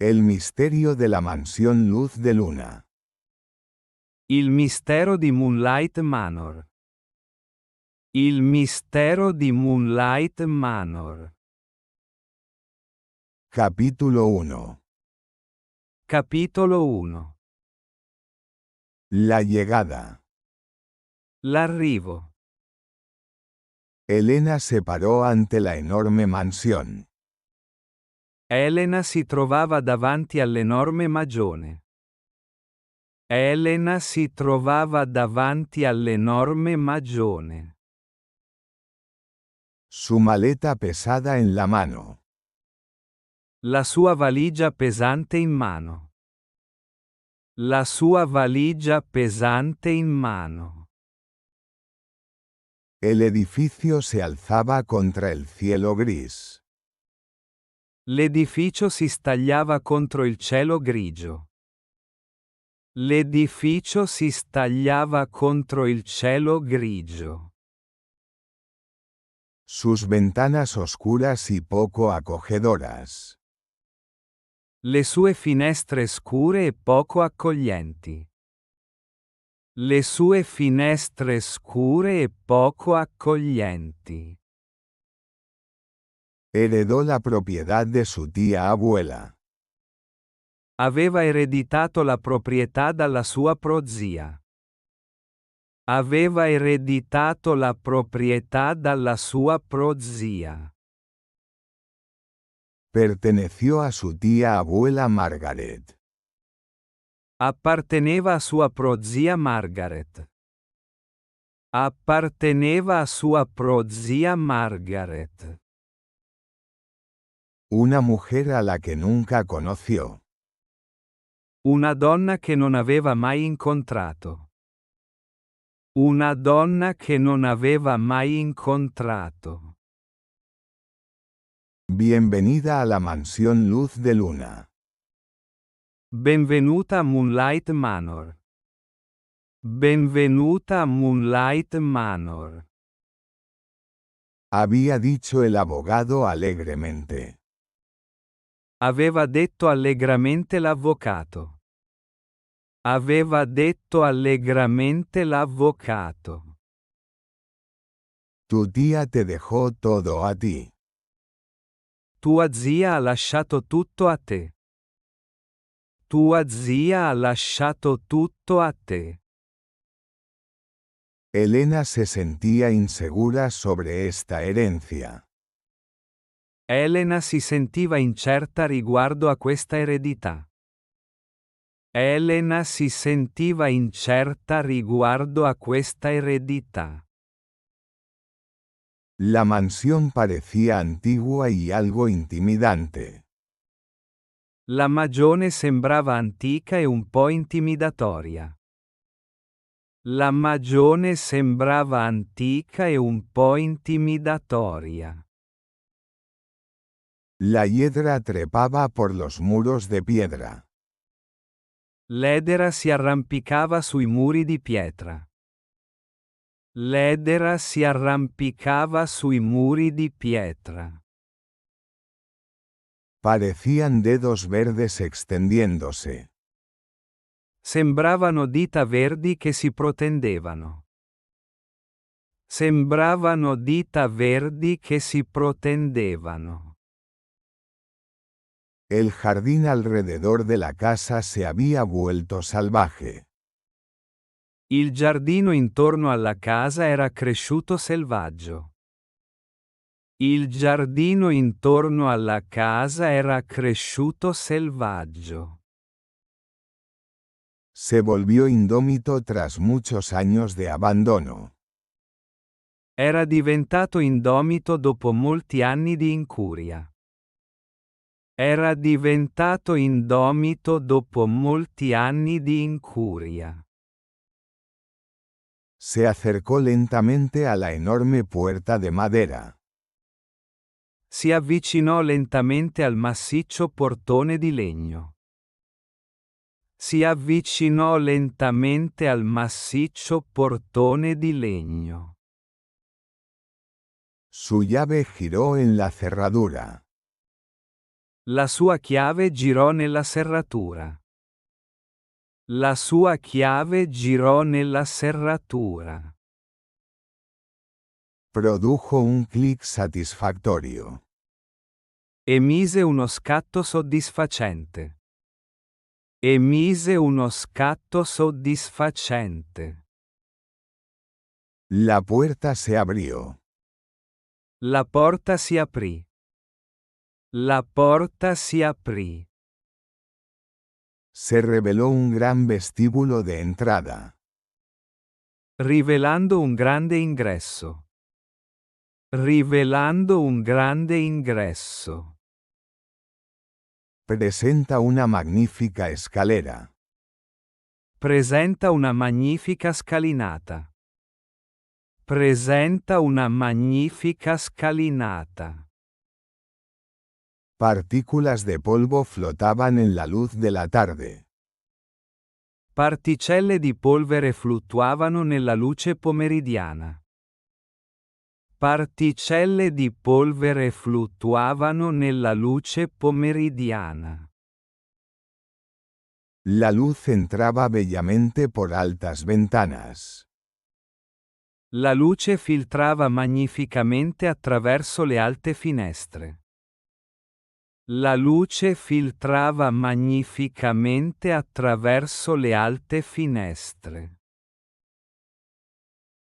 El misterio de la mansión Luz de Luna. Il mistero di Moonlight Manor. Il mistero di Moonlight Manor. Capítulo 1. Capitolo 1. La llegada. L'arrivo. Elena se paró ante la enorme mansión. Elena si trovava davanti all'enorme magione. Elena si trovava davanti all'enorme magione. Su maleta pesada en la mano. La sua valigia pesante in mano. La sua valigia pesante in mano. El edificio se alzaba contra el cielo gris. L'edificio si stagliava contro il cielo grigio. L'edificio si stagliava contro il cielo grigio. Sus ventanas oscuras y poco acogedoras. Le sue finestre scure e poco accoglienti. Le sue finestre scure e poco accoglienti. Heredó la propiedad de su tía abuela. Aveva ereditato la proprietà dalla sua prozia. Aveva ereditato la proprietà dalla sua prozia. Perteneció a su tía abuela Margaret. Apparteneva a sua prozia Margaret. Apparteneva a sua prozia Margaret. Una mujer a la que nunca conoció. Una donna che non aveva mai incontrato. Una donna che non aveva mai incontrato. Bienvenida a la mansión Luz de Luna. Benvenuta a Moonlight Manor. Benvenuta a Moonlight Manor. Había dicho el abogado alegremente. Aveva detto allegramente l'avvocato. Aveva detto allegramente l'avvocato. Tu tía te dejó todo a ti. Tua zia ha lasciato tutto a te. Tua zia ha lasciato tutto a te. Elena se sentía insegura sobre esta herencia. Elena si sentiva incerta riguardo a questa eredità. Elena si sentiva incerta riguardo a questa eredità. La mansión parecía antigua y algo intimidante. La magione sembrava antica e un po' intimidatoria. La magione sembrava antica e un po' intimidatoria. La hiedra trepaba por los muros de piedra. L'edera si arrampicava sui muri di pietra. L'edera si arrampicava sui muri di pietra. Parecían dedos verdes extendiéndose. Sembravano dita verdi che si protendevano. Sembravano dita verdi che si protendevano. El jardín alrededor de la casa se había vuelto salvaje. Il giardino intorno alla casa era cresciuto selvaggio. Il giardino intorno alla casa era cresciuto selvaggio. Se volvió indómito tras muchos años de abandono. Era diventato indomito dopo molti anni di incuria. Era diventato indomito dopo molti anni di incuria. Se acercó lentamente a la enorme puerta de madera. Si avvicinò lentamente al massiccio portone di legno. Si avvicinò lentamente al massiccio portone di legno. Su llave giró en la cerradura. La sua chiave girò nella serratura. La sua chiave girò nella serratura. Produjo un clic satisfactorio. Emise uno scatto soddisfacente. Emise uno scatto soddisfacente. La puerta se abrió. La porta si aprì. La porta si aprì. Se reveló un gran vestíbulo de entrada. Rivelando un grande ingresso. Rivelando un grande ingresso. Presenta una magnífica escalera. Presenta una magnifica scalinata. Presenta una magnifica scalinata. Partículas de polvo flotaban en la luz de la tarde. Particelle di polvere fluttuavano nella luce pomeridiana. Particelle di polvere fluttuavano nella luce pomeridiana. La luz entraba bellamente por altas ventanas. La luce filtrava magnificamente attraverso le alte finestre. La luce filtrava magnificamente attraverso le alte finestre.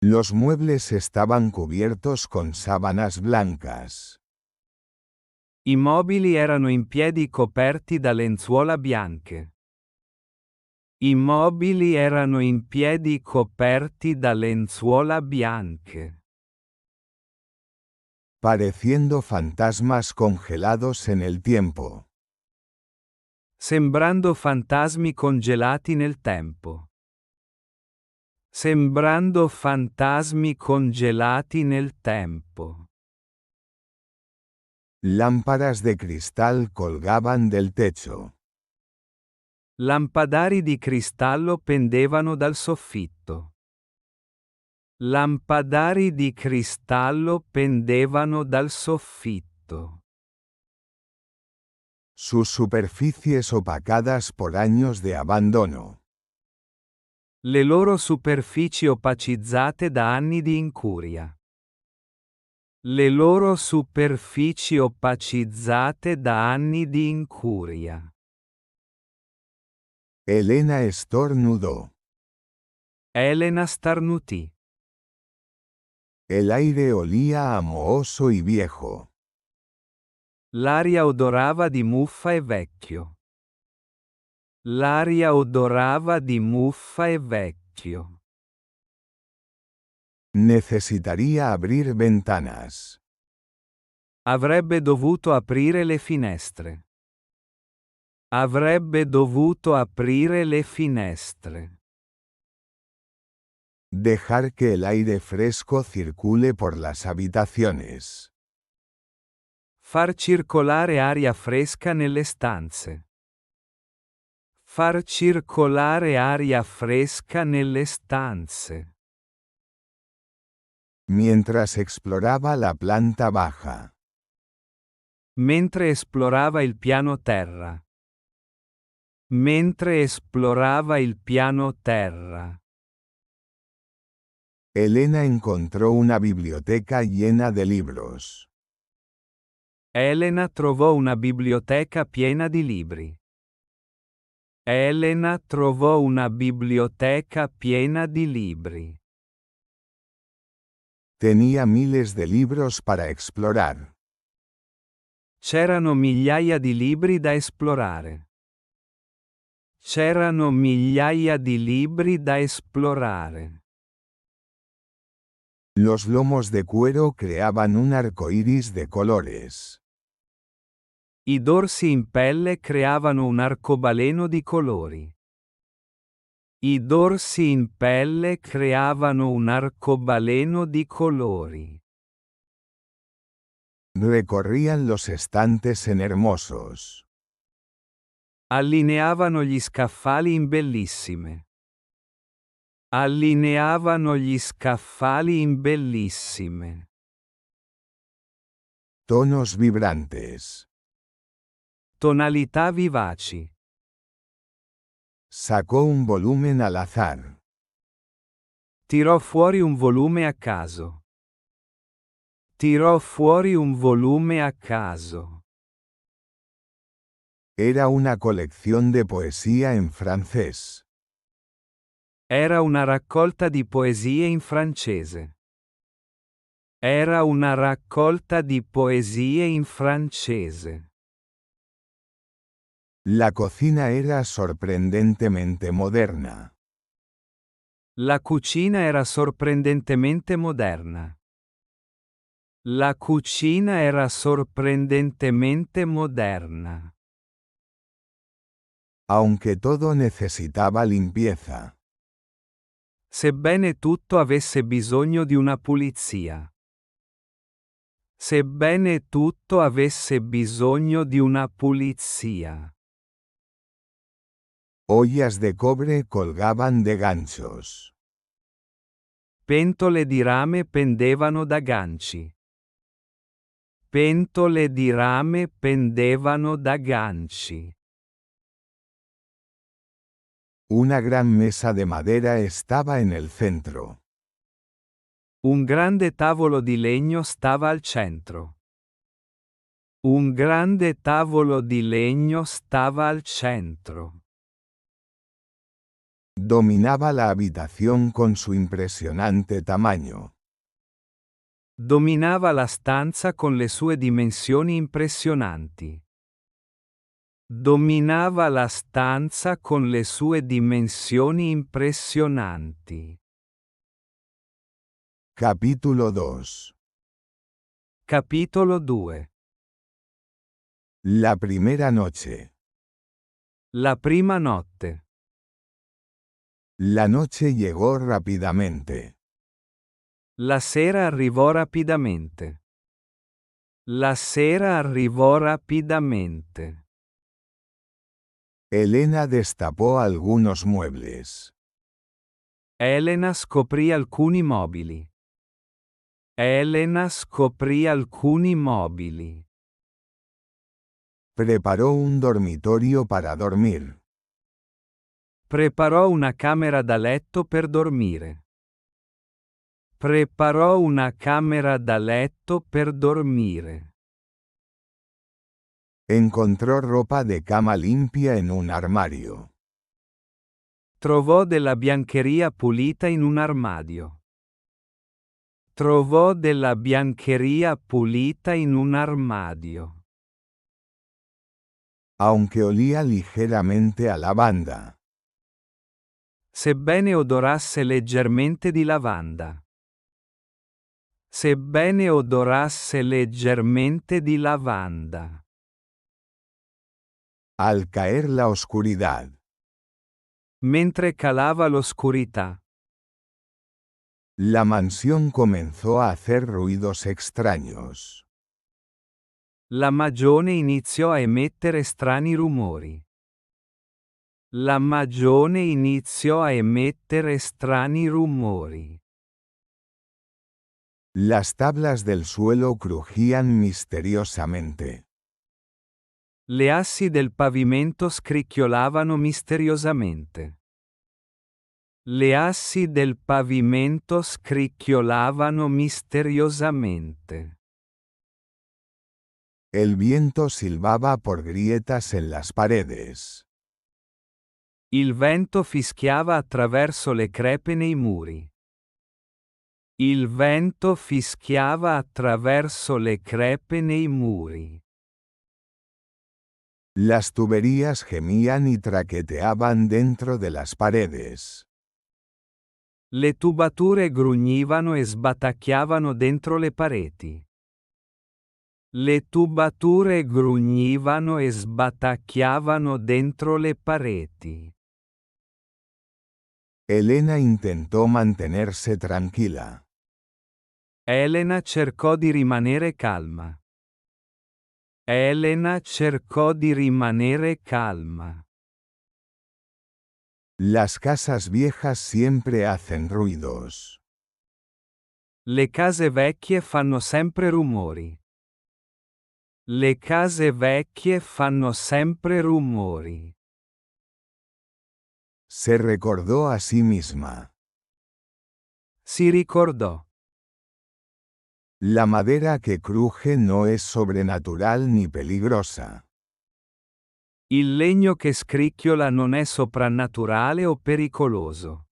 Los muebles estaban cubiertos con sábanas blancas. I mobili erano in piedi coperti da lenzuola bianche. I mobili erano in piedi coperti da lenzuola bianche. Pareciendo fantasmas congelados en el tiempo. Sembrando fantasmi congelati nel tempo. Sembrando fantasmi congelati nel tempo. Lámparas de cristal colgaban del techo. Lampadari di cristallo pendevano dal soffitto. Lampadari di cristallo pendevano dal soffitto. Sus superficies opacadas por años de abandono. Le loro superfici opacizzate da anni di incuria. Le loro superfici opacizzate da anni di incuria. Elena estornudó. Elena starnutì. El aire olía a mohoso y viejo. L'aria odorava di muffa e vecchio. L'aria odorava di muffa e vecchio. Necesitaría abrir ventanas. Avrebbe dovuto aprire le finestre. Avrebbe dovuto aprire le finestre. Dejar que el aire fresco circule por las habitaciones. Far circolare aria fresca nelle stanze. Far circolare aria fresca nelle stanze. Mientras exploraba la planta baja. Mentre esplorava il piano terra. Mentre esplorava il piano terra. Elena encontró una biblioteca llena de libros. Elena trovò una biblioteca piena di libri. Elena trovò una biblioteca piena di libri. Tenía miles de libros para explorar. C'erano migliaia di libri da esplorare. C'erano migliaia di libri da esplorare. Los lomos de cuero creaban un arco iris de colores. I dorsi in pelle creavano un arcobaleno di colori. I dorsi in pelle creavano un arcobaleno di colori. Recorrían los estantes en hermosos. Allineavano gli scaffali in bellissime. Allineavano gli scaffali in bellissime. Tonos vibrantes. Tonalità vivaci. Sacó un volumen al azar. Tirò fuori un volume a caso. Tirò fuori un volume a caso. Era una colección de poesía en francés. Era una raccolta di poesie in francese. Era una raccolta di poesie in francese. La cocina era sorprendentemente moderna. La cucina era sorprendentemente moderna. La cucina era sorprendentemente moderna. Aunque todo necesitaba limpieza. Sebbene tutto avesse bisogno di una pulizia. Sebbene tutto avesse bisogno di una pulizia. Ollas de cobre colgaban de ganchos. Pentole di rame pendevano da ganci. Pentole di rame pendevano da ganci. Una gran mesa de madera estaba en el centro. Un grande tavolo di legno stava al centro. Un grande tavolo di legno stava al centro. Dominaba la habitación con su impresionante tamaño. Dominava la stanza con le sue dimensioni impressionanti. Dominava la stanza con le sue dimensioni impressionanti. Capítulo 2. Capitolo 2. La primera noche. La prima notte. La noche llegó rápidamente. La sera arrivò rapidamente. La sera arrivò rapidamente. Elena destapó algunos muebles. Elena scoprì alcuni mobili. Elena scoprì alcuni mobili. Preparó un dormitorio para dormir. Preparò una camera da letto per dormire. Preparò una camera da letto per dormire. Encontró ropa de cama limpia en un armario. Trovò della biancheria pulita in un armadio. Trovò della biancheria pulita in un armadio. Aunque olía ligeramente a lavanda. Sebbene odorasse leggermente di lavanda. Sebbene odorasse leggermente di lavanda. Al caer la oscuridad. Mentre calava l'oscurità. La mansión comenzó a hacer ruidos extraños. La magione iniziò a emettere strani rumori. La magione iniziò a emettere strani rumori. Las tablas del suelo crujían misteriosamente. Le assi del pavimento scricchiolavano misteriosamente. Le assi del pavimento scricchiolavano misteriosamente. El viento silbaba por grietas en las paredes. Il vento fischiava attraverso le crepe nei muri. Il vento fischiava attraverso le crepe nei muri. Las tuberías gemían y traqueteaban dentro de las paredes. Le tubature grugnivano e sbatacchiavano dentro le pareti. Le tubature grugnivano e sbatacchiavano dentro le pareti. Elena intentó mantenerse tranquila. Elena cercò di rimanere calma. Elena cercò di rimanere calma. Las casas viejas siempre hacen ruidos. Le case vecchie fanno sempre rumori. Le case vecchie fanno sempre rumori. Se recordó a sí misma. Si ricordò. La madera que cruje no es sobrenatural ni peligrosa. Il legno che scricchiola non è soprannaturale o pericoloso.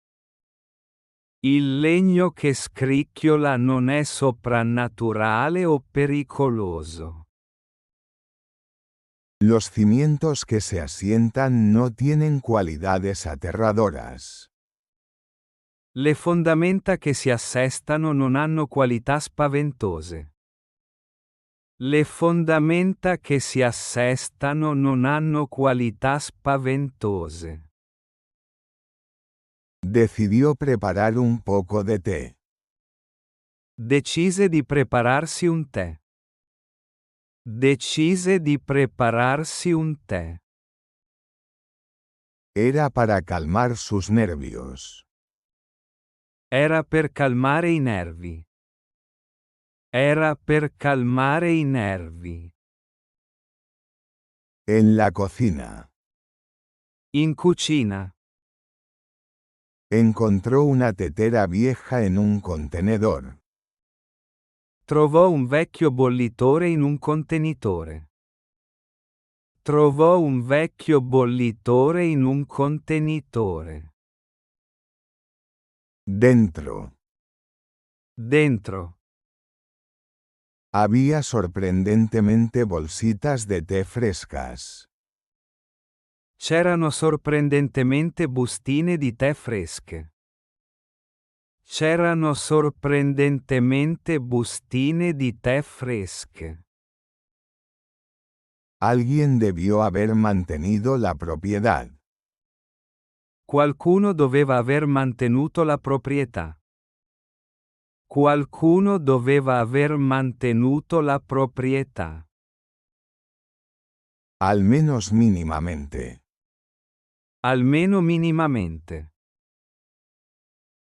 Il legno che scricchiola non è soprannaturale o pericoloso. Los cimientos que se asientan no tienen cualidades aterradoras. Le fondamenta che si assestano non hanno qualità spaventose. Le fondamenta che si assestano non hanno qualità spaventose. Decidió preparar un poco de té. Decise di prepararsi un tè. Decise di prepararsi un tè. Era para calmar sus nervios. Era per calmare i nervi. Era per calmare i nervi. En la cocina. In cucina. Encontró una tetera vieja en un contenedor. Trovò un vecchio bollitore in un contenitore. Trovò un vecchio bollitore in un contenitore. Dentro. Dentro. Había sorprendentemente bolsitas de té frescas. C'erano sorprendentemente bustine di tè fresche. C'erano sorprendentemente bustine di tè fresche. Alguien debió haber mantenido la propiedad. Qualcuno doveva aver mantenuto la proprietà. Qualcuno doveva aver mantenuto la proprietà. Al menos mínimamente. Almeno minimamente.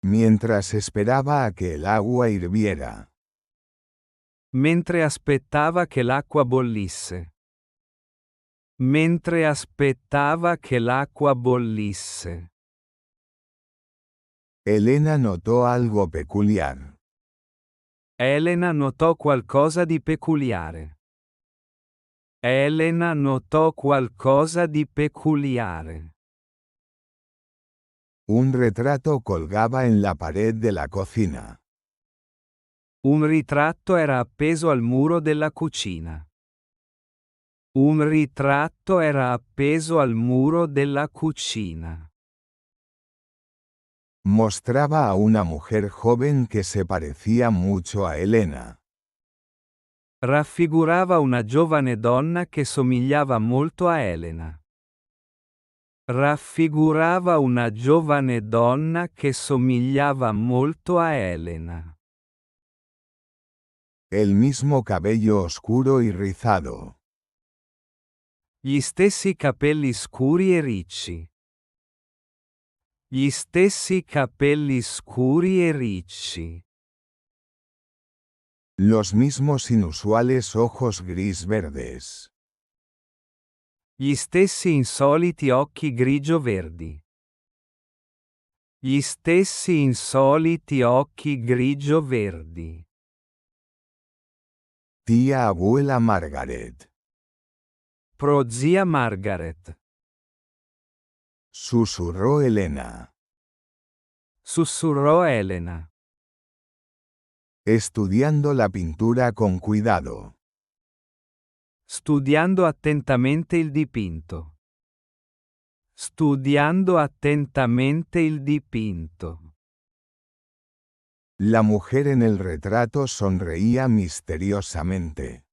Mientras esperaba a que el agua hirviera. Mentre aspettava che l'acqua bollisse. Mentre aspettava che l'acqua bollisse. Elena notó algo peculiar. Elena notò qualcosa di peculiare. Elena notò qualcosa di peculiare. Un retrato colgaba en la pared de la cocina. Un ritratto era appeso al muro della cucina. Un ritratto era appeso al muro della cucina. Mostraba a una mujer joven que se parecía mucho a Elena. Raffigurava una giovane donna che somigliava molto a Elena. Raffigurava una giovane donna che somigliava molto a Elena. El mismo cabello oscuro y rizado. Gli stessi capelli scuri e ricci. Gli stessi capelli scuri e ricci. Los mismos inusuales ojos gris-verdes. Gli stessi insoliti occhi grigio-verdi. Gli stessi insoliti occhi grigio-verdi. Tía abuela Margaret. Prozia Margaret. Susurró Elena. Sussurrò Elena. Estudiando la pintura con cuidado. Studiando attentamente il dipinto. Studiando attentamente il dipinto. La mujer en el retrato sonreía misteriosamente.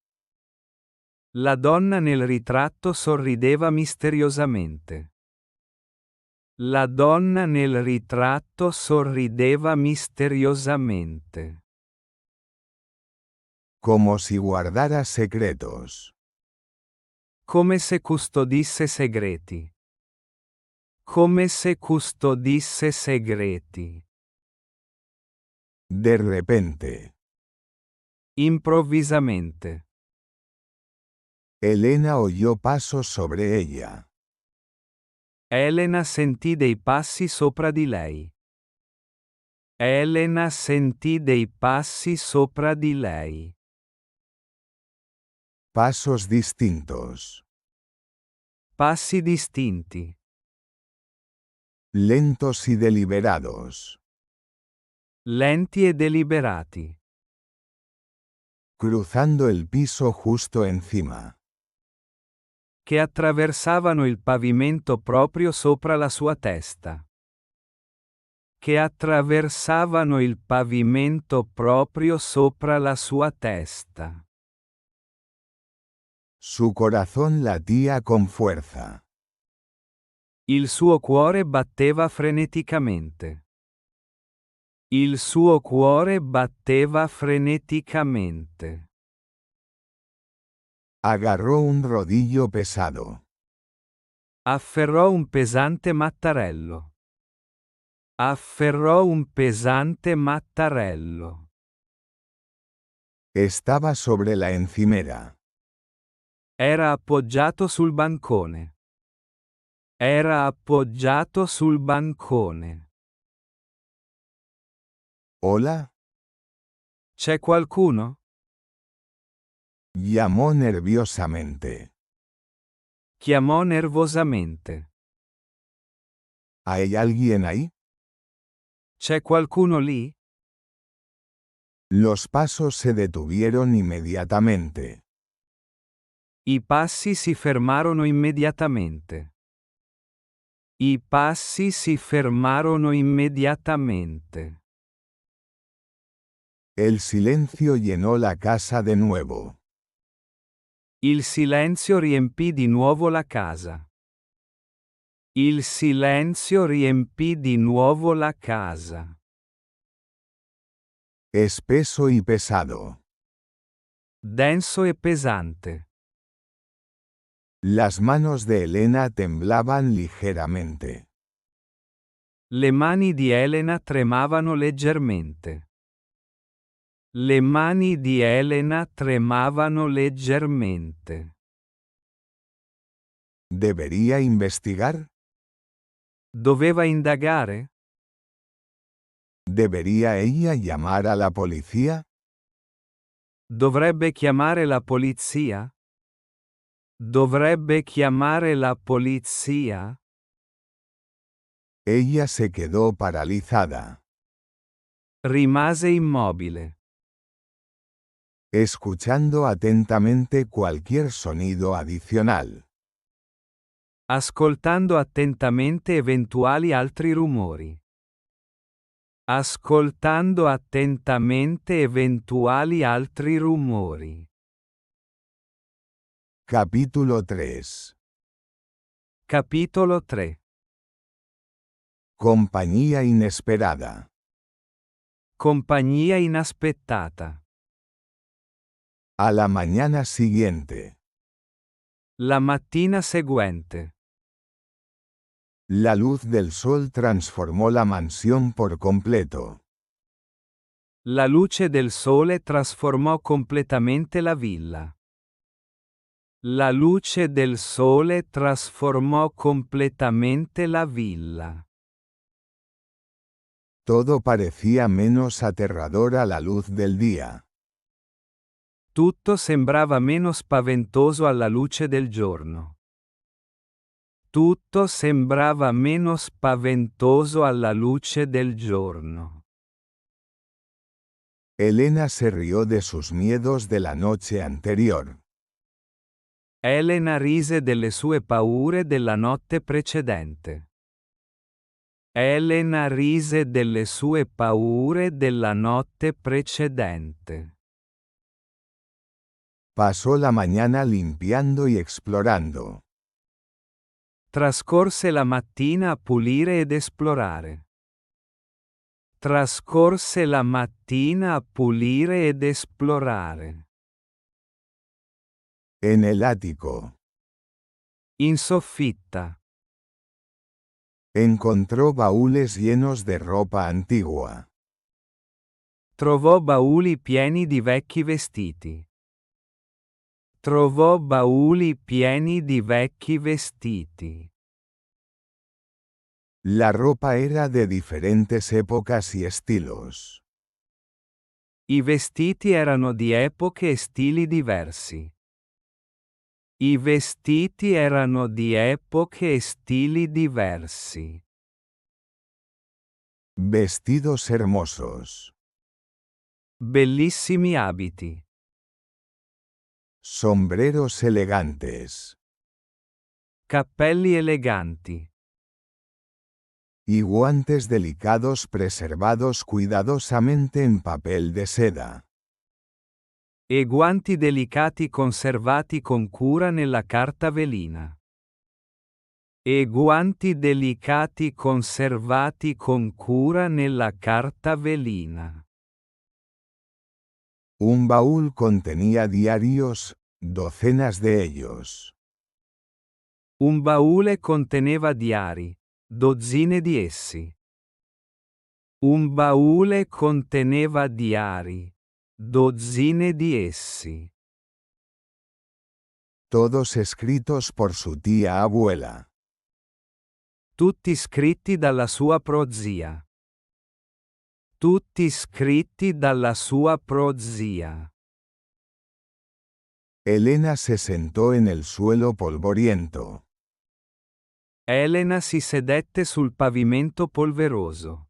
La donna nel ritratto sorrideva misteriosamente. La donna nel ritratto sorrideva misteriosamente. Como si guardara secretos. Come se custodisse segreti. Come se custodisse segreti. De repente. Improvvisamente. Elena oyó pasos sobre ella. Elena sentì dei passi sopra di lei. Elena sentì dei passi sopra di lei. Pasos distintos. Passi distinti. Lentos y deliberados. Lenti e deliberati. Cruzando el piso justo encima. Che attraversavano il pavimento proprio sopra la sua testa. Che attraversavano il pavimento proprio sopra la sua testa. Su corazón latía con fuerza. Il suo cuore batteva freneticamente. Il suo cuore batteva freneticamente. Agarró un rodillo pesado. Afferrò un pesante mattarello. Afferrò un pesante mattarello. Estaba sobre la encimera. Era appoggiato sul bancone. Era appoggiato sul bancone. ¿Hola? C'è qualcuno? Llamó nerviosamente. Chiamò nervosamente. ¿Hay alguien ahí? C'è qualcuno lì? Los pasos se detuvieron inmediatamente. I passi si fermarono immediatamente. I passi si fermarono immediatamente. El silencio llenó la casa de nuevo. Il silenzio riempì di nuovo la casa. Il silenzio riempì di nuovo la casa. Espeso y pesado. Denso e pesante. Las manos de Elena temblaban ligeramente. Le mani di Elena tremavano leggermente. Le mani di Elena tremavano leggermente. ¿Debería investigar? Doveva indagare? ¿Debería ella llamar a la policía? Dovrebbe chiamare la polizia? Dovrebbe chiamare la polizia? Ella se quedó paralizada, Rimase immobile, escuchando atentamente cualquier sonido adicional. ascoltando attentamente eventuali altri rumori. Ascoltando attentamente eventuali altri rumori. Capítulo 3. Capitolo 3. Compañía inesperada. Compagnia inaspettata. A la mañana siguiente. La mattina seguente. La luz del sol transformó la mansión por completo. La luce del sole trasformò completamente la villa. La luce del sole trasformò completamente la villa. Todo parecía menos aterrador a la luz del día. Tutto sembrava meno spaventoso alla luce del giorno. Tutto sembrava meno spaventoso alla luce del giorno. Elena se rió de sus miedos de la noche anterior. Elena rise delle sue paure della notte precedente. Elena rise delle sue paure della notte precedente. Pasó la mañana limpiando y explorando. Trascorse la mattina a pulire ed esplorare. Trascorse la mattina a pulire ed esplorare. En el ático. In soffitta. Encontró baúles llenos de ropa antigua. Trovò bauli pieni di vecchi vestiti. Trovò bauli pieni di vecchi vestiti. La ropa era de diferentes épocas y estilos. I vestiti erano di epoche e stili diversi. I vestiti erano di epoche e stili diversi. Vestidos hermosos. Bellissimi abiti. Sombreros elegantes. Cappelli eleganti. Y guantes delicados preservados cuidadosamente en papel de seda. E guanti delicati conservati con cura nella carta velina. E guanti delicati conservati con cura nella carta velina. Un baúl contenía diarios, docenas de ellos. Un baule conteneva diari, dozzine di essi. Un baule conteneva diari, dozzine di essi. Todos escritos por su tía abuela. Tutti scritti dalla sua prozia. Tutti scritti dalla sua prozia. Elena se sentó en el suelo polvoriento. Elena si sedette sul pavimento polveroso.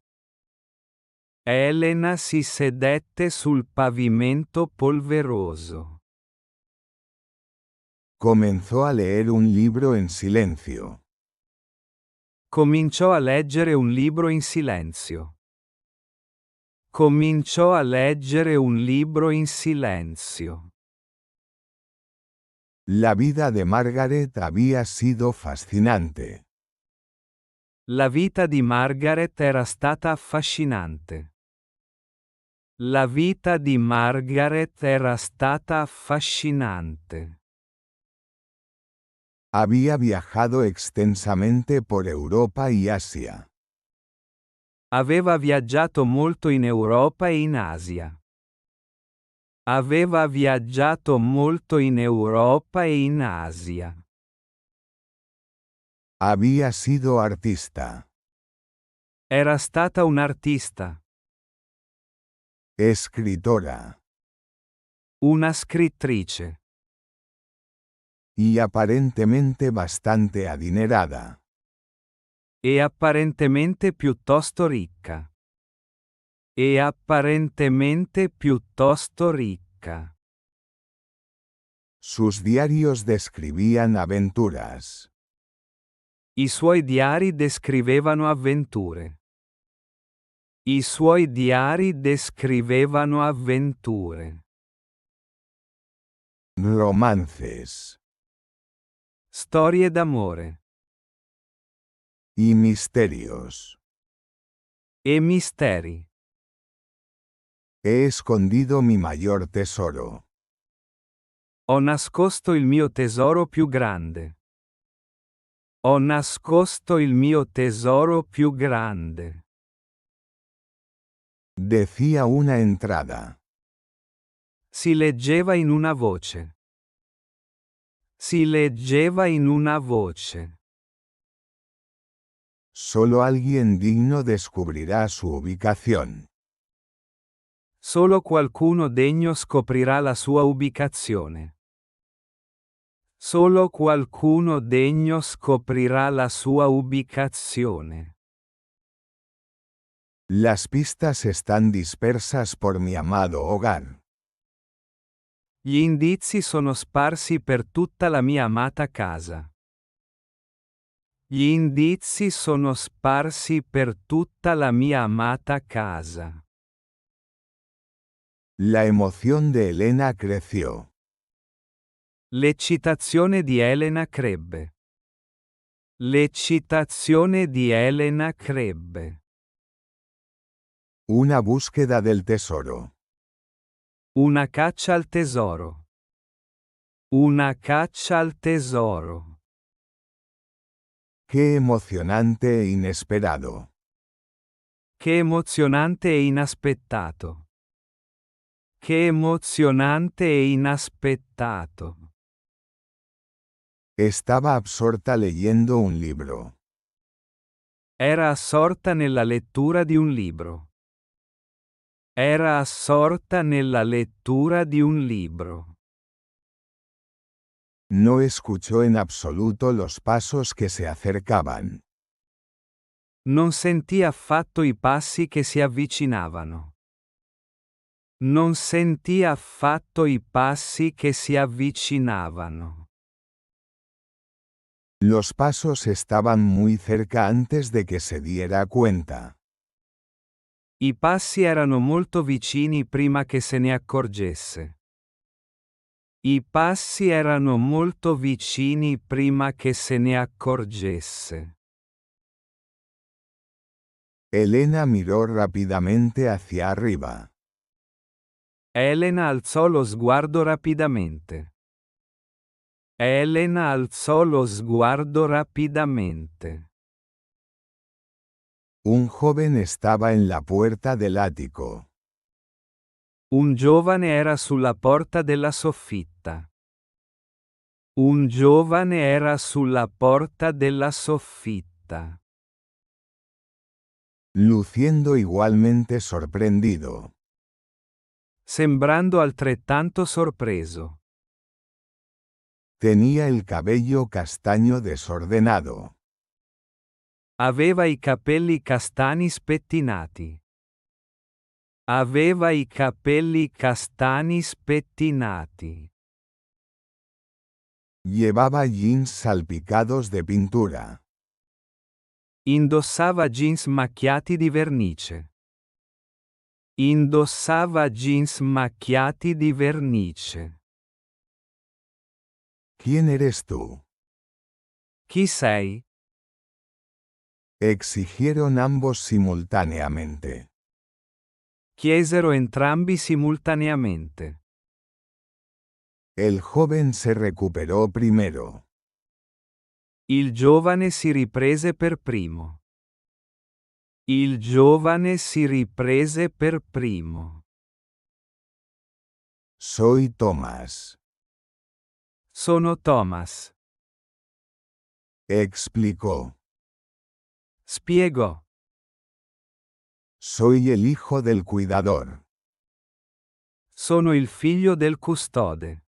Elena si sedette sul pavimento polveroso. Comenzó a leer un libro en silencio. Cominciò a leggere un libro in silenzio. Cominciò a leggere un libro in silenzio. La vida de Margaret había sido fascinante. La vita di Margaret era stata affascinante. La vita di Margaret era stata affascinante. Había viajado extensamente por Europa y Asia. Aveva viaggiato molto in Europa e in Asia. Aveva viaggiato molto in Europa e in Asia. Había sido artista. Era stata un'artista. Escritora. Una scrittrice. Y aparentemente bastante adinerada. E apparentemente piuttosto ricca. E apparentemente piuttosto ricca. Sus diarios describían aventuras. I suoi diari descrivevano avventure. I suoi diari descrivevano avventure. Romances. Storie d'amore. Y misterios. E misteri. He escondido mi mayor tesoro. Ho nascosto il mio tesoro più grande. Ho nascosto il mio tesoro più grande. Decía una entrada. Si leggeva in una voce. Si leggeva in una voce. Solo alguien digno descubrirá su ubicación. Solo qualcuno degno scoprirà la sua ubicazione. Solo qualcuno degno scoprirà la sua ubicazione. Las pistas están dispersas por mi amado hogar. Gli indizi sono sparsi per tutta la mia amata casa. Gli indizi sono sparsi per tutta la mia amata casa. La emoción de Elena creció. L'eccitazione di Elena crebbe. L'eccitazione di Elena crebbe. Una búsqueda del tesoro. Una caccia al tesoro. Una caccia al tesoro. Qué emocionante e inesperado. Che emozionante e inaspettato. Che emozionante e inaspettato. Estaba absorta leyendo un libro. Era assorta nella lettura di un libro. Era assorta nella lettura di un libro. No escuchó en absoluto los pasos que se acercaban. Non sentì affatto i passi che si avvicinavano. Non sentì affatto i passi che si avvicinavano. Los pasos estaban muy cerca antes de que se diera cuenta. I passi erano molto vicini prima che se ne accorgesse. I passi erano molto vicini prima che se ne accorgesse. Elena miró rápidamente hacia arriba. Elena alzò lo sguardo rapidamente. Elena alzò lo sguardo rapidamente. Un joven estaba en la puerta del ático. Un giovane era sulla porta della soffitta. Un giovane era sulla porta della soffitta. Luciendo igualmente sorprendido. Sembrando altrettanto sorpreso. Tenía el cabello castaño desordenado. Aveva i capelli castani spettinati. Aveva i capelli castani spettinati. Llevaba jeans salpicados de pintura. Indossava jeans macchiati di vernice. Indossava jeans macchiati di vernice. ¿Quién eres tú? Chi sei? Exigieron ambos simultáneamente. Chiesero entrambi simultaneamente. El joven se recuperó primero. Il giovane si riprese per primo. Il giovane si riprese per primo. Soy Thomas. Sono Thomas. Explicó. Spiegò. Soy el hijo del cuidador. Sono il figlio del custode.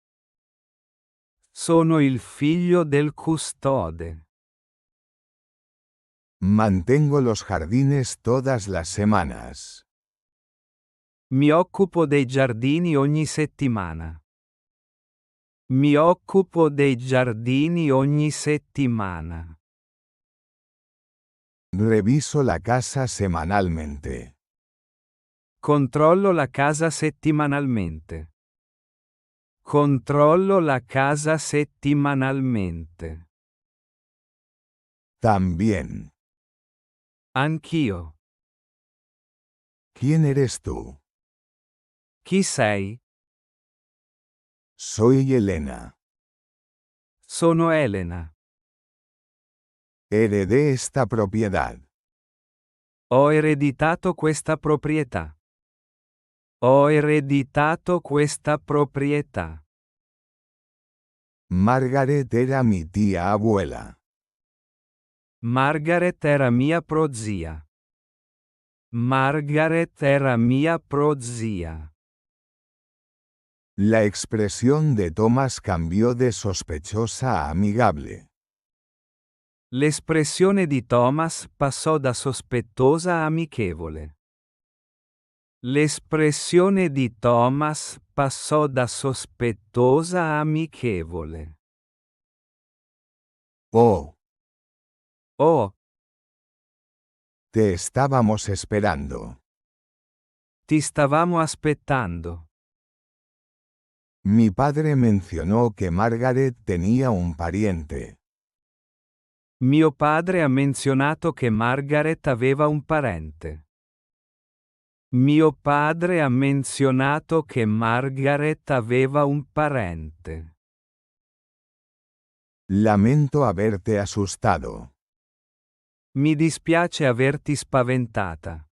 Sono il figlio del custode. Mantengo los jardines todas las semanas. Mi occupo dei giardini ogni settimana. Mi occupo dei giardini ogni settimana. Reviso la casa semanalmente. Controllo la casa settimanalmente. Controllo la casa settimanalmente. También. Anch'io. ¿Quién eres tú? Chi sei? Soy Elena. Sono Elena. Heredé esta propiedad. Ho ereditato questa proprietà. Ho ereditato questa proprietà. Margaret era mi tía abuela. Margaret era mia prozia. Margaret era mia prozia. La expresión de Thomas cambió de sospechosa a amigable. L'espressione di Thomas passò da sospettosa a amichevole. L'espressione di Thomas passò da sospettosa a amichevole. Oh, Oh, te estábamos esperando. ti stavamo aspettando. Mi padre mencionó que Margaret tenía un pariente. Mio padre ha menzionato che Margaret aveva un parente. Mio padre ha menzionato che Margaret aveva un parente. Lamento haberte asustado. Mi dispiace averti spaventata.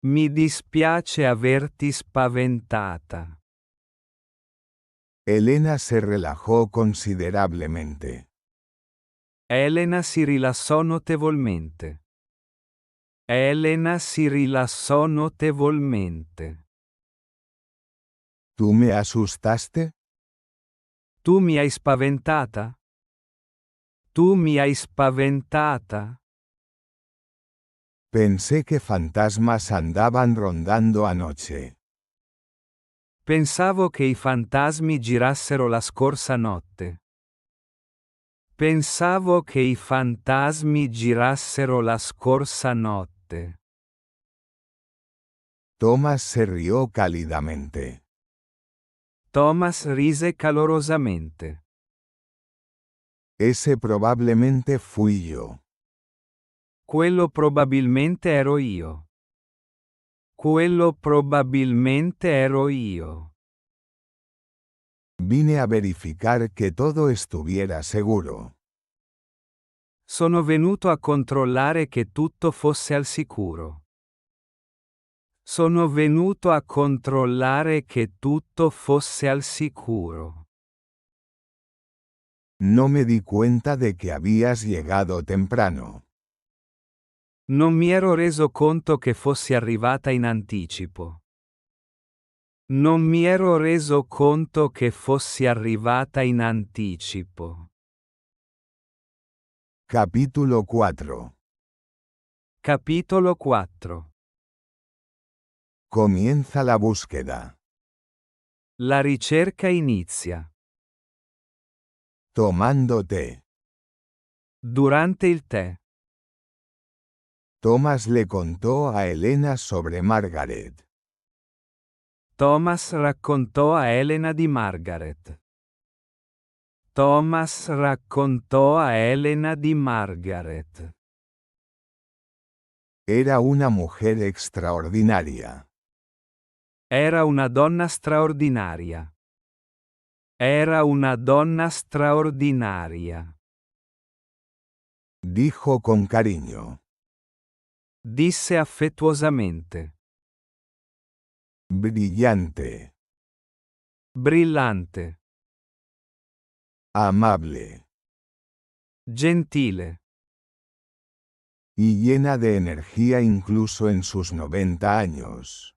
Mi dispiace averti spaventata. Elena se relajó considerablemente. Elena si rilassò notevolmente. Elena si rilassò notevolmente. ¿Tú me asustaste? Tu mi hai spaventata? Tu mi hai spaventata? Pensé que fantasmas andaban rondando anoche. Pensavo che i fantasmi girassero la scorsa notte. Pensavo che i fantasmi girassero la scorsa notte. Thomas se rió cálidamente. Thomas rise calorosamente. Ese probablemente fui yo. Quello probabilmente ero io. Quello probabilmente ero io. Vine a verificar que todo estuviera seguro. Sono venuto a controllare che tutto fosse al sicuro. Sono venuto a controllare che tutto fosse al sicuro. No me di cuenta de que habías llegado temprano. Non mi ero reso conto che fossi arrivata in anticipo. Non mi ero reso conto che fossi arrivata in anticipo. Capítulo 4. Capitolo 4. Comienza la búsqueda. La ricerca inizia. Tomando té. Durante il tè. Thomas le contó a Elena sobre Margaret. Thomas raccontò a Elena di Margaret. Thomas raccontò a Elena di Margaret. Era una mujer extraordinaria. Era una donna straordinaria. Era una donna straordinaria. Dijo con cariño. Disse affettuosamente. Brillante. Brillante. Amable. Gentile. Y llena de energía incluso en sus 90 años.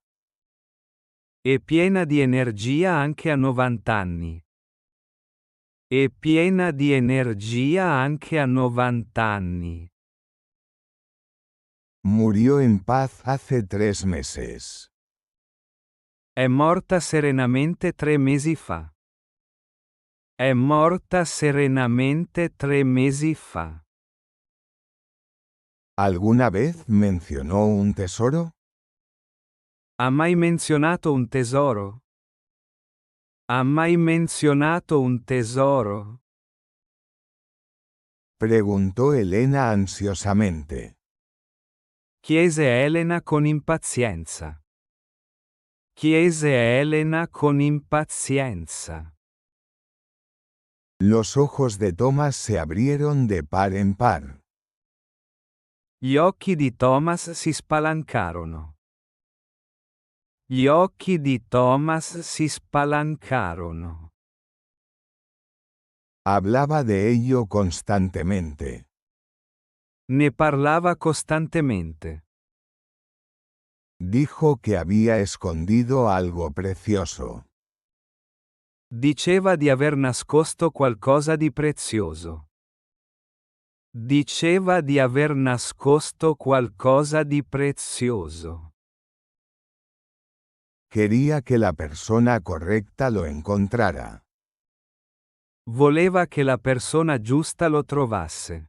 E piena di energia anche a 90 anni. E piena di energia anche a 90 anni. Murió en paz hace 3 meses. È morta serenamente 3 mesi fa. È morta serenamente 3 mesi fa. ¿Alguna vez mencionó un tesoro? Ha mai menzionato un tesoro? Ha mai menzionato un tesoro? Preguntó Elena ansiosamente. Chiese Elena con impazienza. Chiese Elena con impazienza. Los ojos de Thomas se abrieron de par en par. Gli occhi di Thomas si spalancarono. Gli occhi di Thomas si spalancarono. Hablaba de ello constantemente. Ne parlava costantemente. Dijo que había escondido algo precioso. Diceva di aver nascosto qualcosa di prezioso. Diceva di aver nascosto qualcosa di prezioso. Quería que la persona correcta lo encontrara. Voleva che la persona giusta lo trovasse.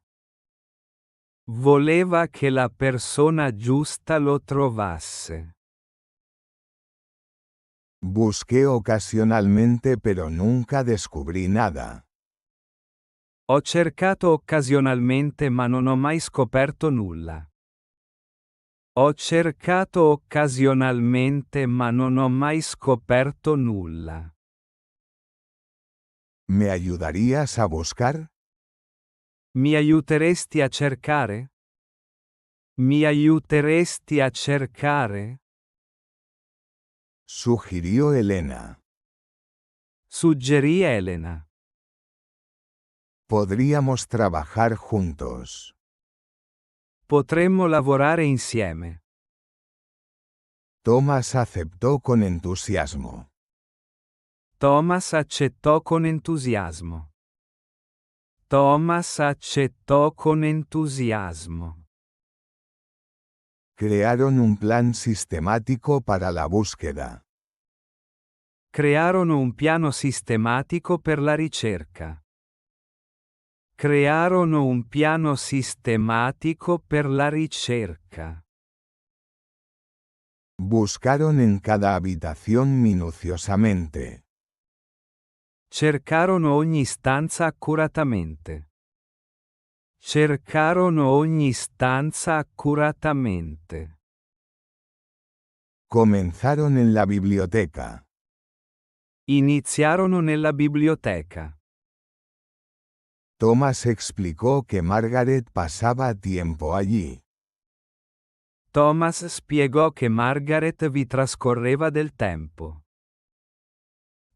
Voleva che la persona giusta lo trovasse. Busqué ocasionalmente pero nunca descubrí nada. Ho cercato occasionalmente ma non ho mai scoperto nulla. Ho cercato occasionalmente ma non ho mai scoperto nulla. ¿Me ayudarías a buscar? Mi aiuteresti a cercare? Mi aiuteresti a cercare? Sugirió Elena. Suggerì Elena. Podríamos trabajar juntos. Potremmo lavorare insieme. Thomas aceptó con entusiasmo. Thomas accettò con entusiasmo. Thomas accettò con entusiasmo. Crearon un plan sistemático para la búsqueda. Crearono un piano sistematico per la ricerca. Crearono un piano sistematico per la ricerca. Buscaron en cada habitación minuciosamente. Cercarono ogni stanza accuratamente. Cercarono ogni stanza accuratamente. Comenzaron en la biblioteca. Iniziarono nella biblioteca. Thomas explicó que Margaret pasaba tiempo allí. Thomas spiegò che Margaret vi trascorreva del tempo.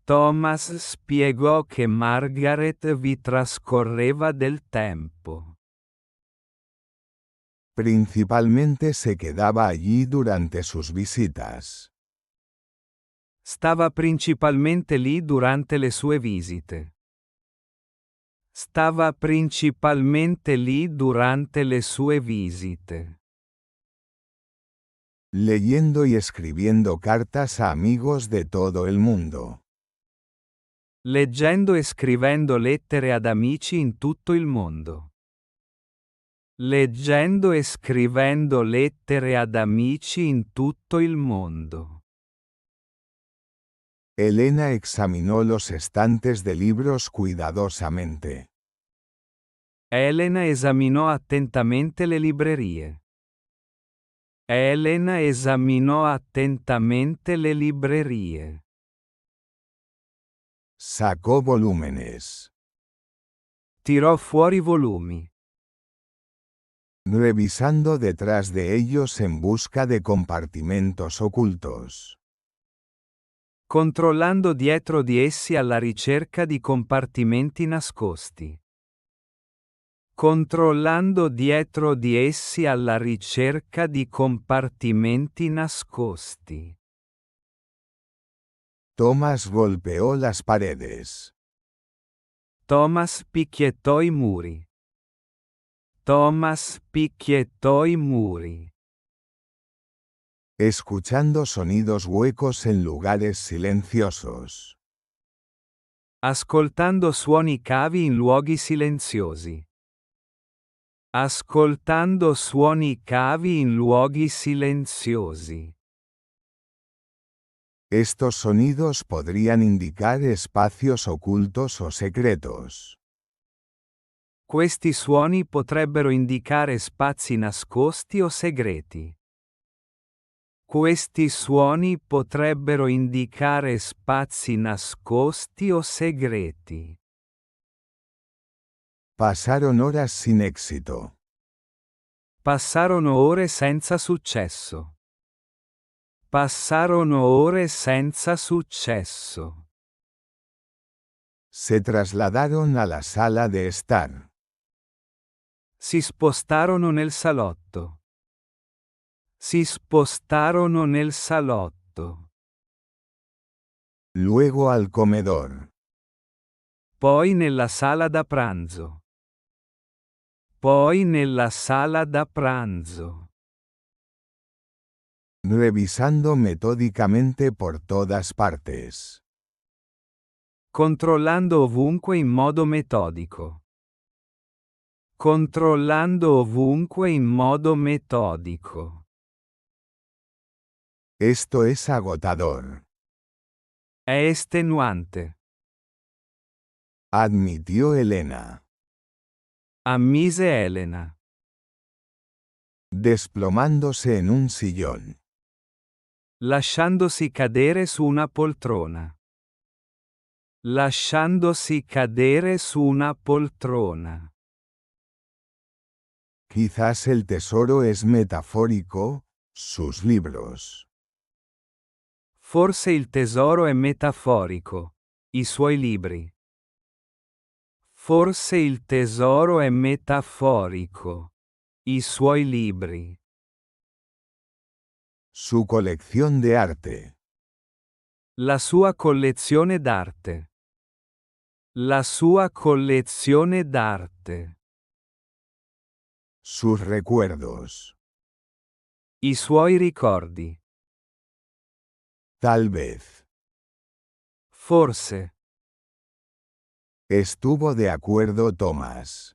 Thomas spiegò che Margaret vi trascorreva del tempo. Principalmente se quedaba allí durante sus visitas. Stava principalmente lì durante le sue visite. Stava principalmente lì durante le sue visite. Leyendo y escribiendo cartas a amigos de todo el mundo. Leggendo e scrivendo lettere ad amici in tutto il mondo. Leggendo e scrivendo lettere ad amici in tutto il mondo. Elena examinó los estantes de libros cuidadosamente. Elena esaminò attentamente le librerie. Elena esaminò attentamente le librerie. Sacó volúmenes. Tirò fuori volumi. Revisando detrás de ellos en busca de compartimentos ocultos. Controllando dietro di essi alla ricerca di compartimenti nascosti. Controllando dietro di essi alla ricerca di compartimenti nascosti. Thomas golpeó las paredes. Thomas picchiettò i muri. Thomas picchiettò i muri. Escuchando sonidos huecos en lugares silenciosos. Ascoltando suoni cavi in luoghi silenziosi. Ascoltando suoni cavi in luoghi silenziosi. Estos sonidos podrían indicar espacios ocultos o secretos. Questi suoni potrebbero indicare spazi nascosti o segreti. Questi suoni potrebbero indicare spazi nascosti o segreti. Pasaron horas sin éxito. Passarono ore senza successo. Passarono ore senza successo. Se trasladaron a la sala de estar. Si spostarono nel salotto. Si spostarono nel salotto. Luego al comedor. Poi nella sala da pranzo. Poi nella sala da pranzo. Revisando metódicamente por todas partes. Controllando ovunque in modo metodico. Controllando ovunque in modo metodico. Esto es agotador. È estenuante. Admitió Elena. Ammise Elena. Desplomándose en un sillón. Lasciandosi cadere su una poltrona. Lasciandosi cadere su una poltrona. Quizás el tesoro es metafórico, sus libros. Forse il tesoro è metaforico. I suoi libri. Forse il tesoro è metaforico. I suoi libri. Su colección de arte. La sua collezione d'arte. La sua collezione d'arte. Sus recuerdos. I suoi ricordi. Tal vez. Forse. Estuvo de acuerdo Thomas.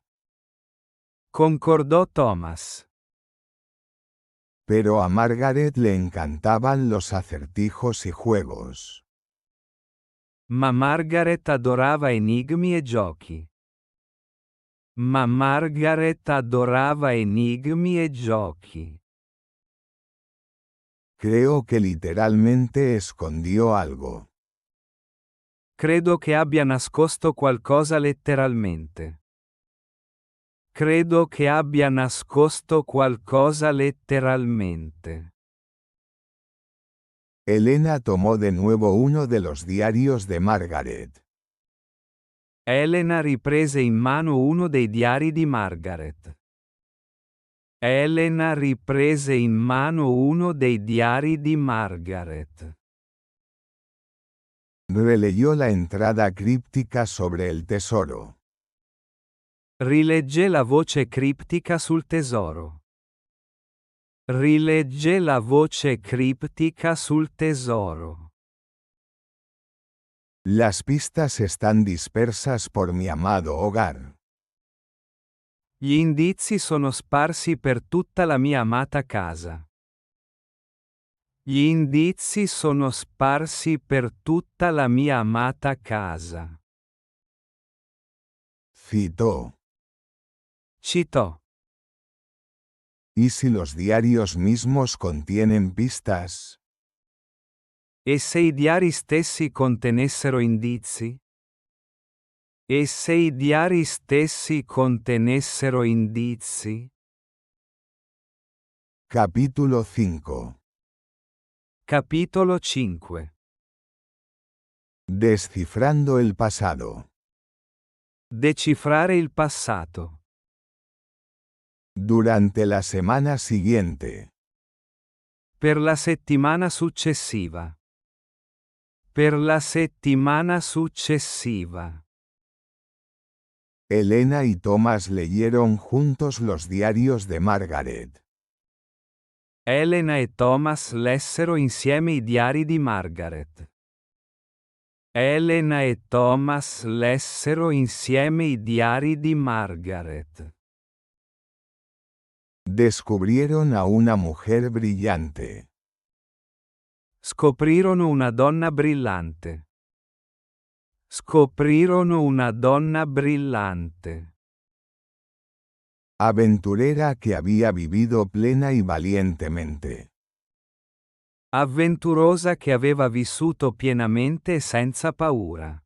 Concordò Thomas. Pero a Margaret le encantaban los acertijos y juegos. Ma Margaret adorava enigmi e giochi. Ma Margaret adorava enigmi e giochi. Creo que literalmente escondió algo. Credo che abbia nascosto qualcosa letteralmente. Credo che abbia nascosto qualcosa letteralmente. Elena tomó de nuevo uno de los diarios de Margaret. Elena riprese in mano uno dei diari di Margaret. Elena riprese in mano uno dei diari di Margaret. Releyó la entrada críptica sobre el tesoro. Rilegge la voce criptica sul tesoro. Rilegge la voce criptica sul tesoro. Las pistas están dispersas por mi amado hogar. Gli indizi sono sparsi per tutta la mia amata casa. Gli indizi sono sparsi per tutta la mia amata casa. Citó. Citò. ¿Y si los diarios mismos contienen pistas? E se i diari stessi contenessero indizi? E se i diari stessi contenessero indizi? Capítulo 5. Capitolo 5. Descifrando el pasado. Decifrare il passato. Durante la semana siguiente. Per la settimana successiva. Per la settimana successiva. Elena y Thomas leyeron juntos los diarios de Margaret. Elena e Thomas lessero insieme i diari di Margaret. Elena e Thomas lessero insieme i diari di Margaret. Descubrieron a una mujer brillante. Scoprirono una donna brillante. Scoprirono una donna brillante. Aventurera que había vivido plena y valientemente. Avventurosa che aveva vissuto pienamente e senza paura.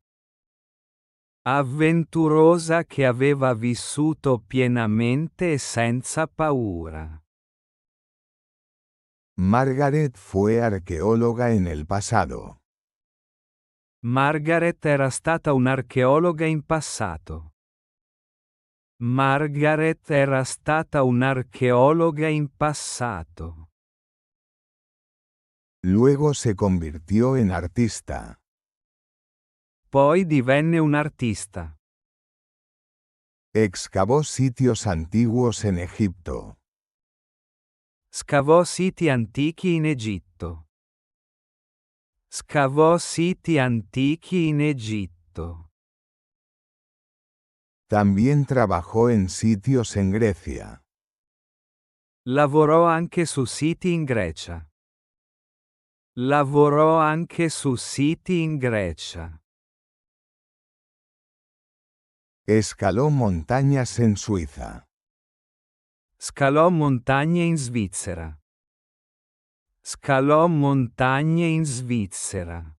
Avventurosa che aveva vissuto pienamente e senza paura. Margaret fue arqueóloga en el pasado. Margaret era stata un'archeologa in passato. Margaret era stata un'archeologa in passato. Luego se convirtió en artista. Poi divenne un artista. Excavó sitios antiguos en Egipto. Scavò siti antichi in Egitto. Scavò siti antichi in Egitto. También trabajó en sitios en Grecia. Lavorò anche su siti in Grecia. Lavorò anche su siti in Grecia. Escaló montañas en Suiza. Scalò montagne in Svizzera. Scalò montagne in Svizzera.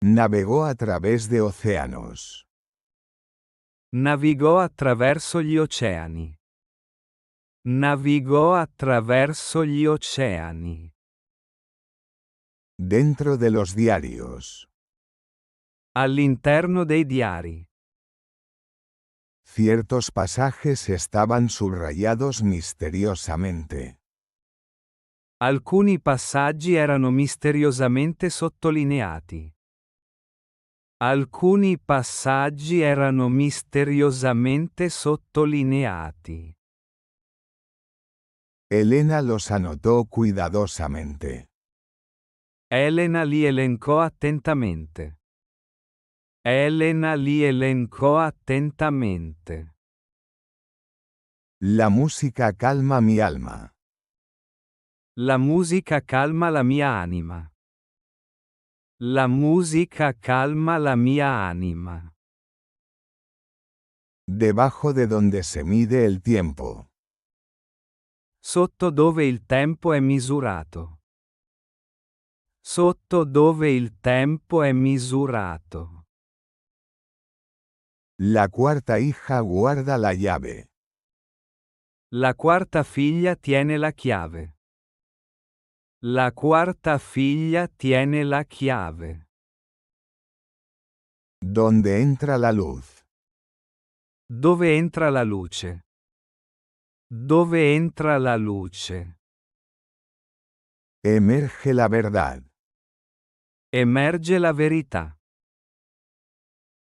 Navegó a través de océanos. Navigò attraverso gli oceani. Navigò attraverso gli oceani. Dentro de los diarios. All'interno dei diari. Ciertos pasajes estaban subrayados misteriosamente. Alcuni passaggi erano misteriosamente sottolineati. Alcuni passaggi erano misteriosamente sottolineati. Elena los anotó cuidadosamente. Elena li elencò attentamente. Elena li elencò attentamente. La música calma mi alma. La musica calma la mia anima. La musica calma la mia anima. Debajo de donde se mide el tiempo. Sotto dove il tempo è misurato. Sotto dove il tempo è misurato. La cuarta hija guarda la llave. La quarta figlia tiene la chiave. La quarta figlia tiene la chiave. Donde entra la luz. Dove entra la luce? Dove entra la luce? Emerge la verdad. Emerge la verità.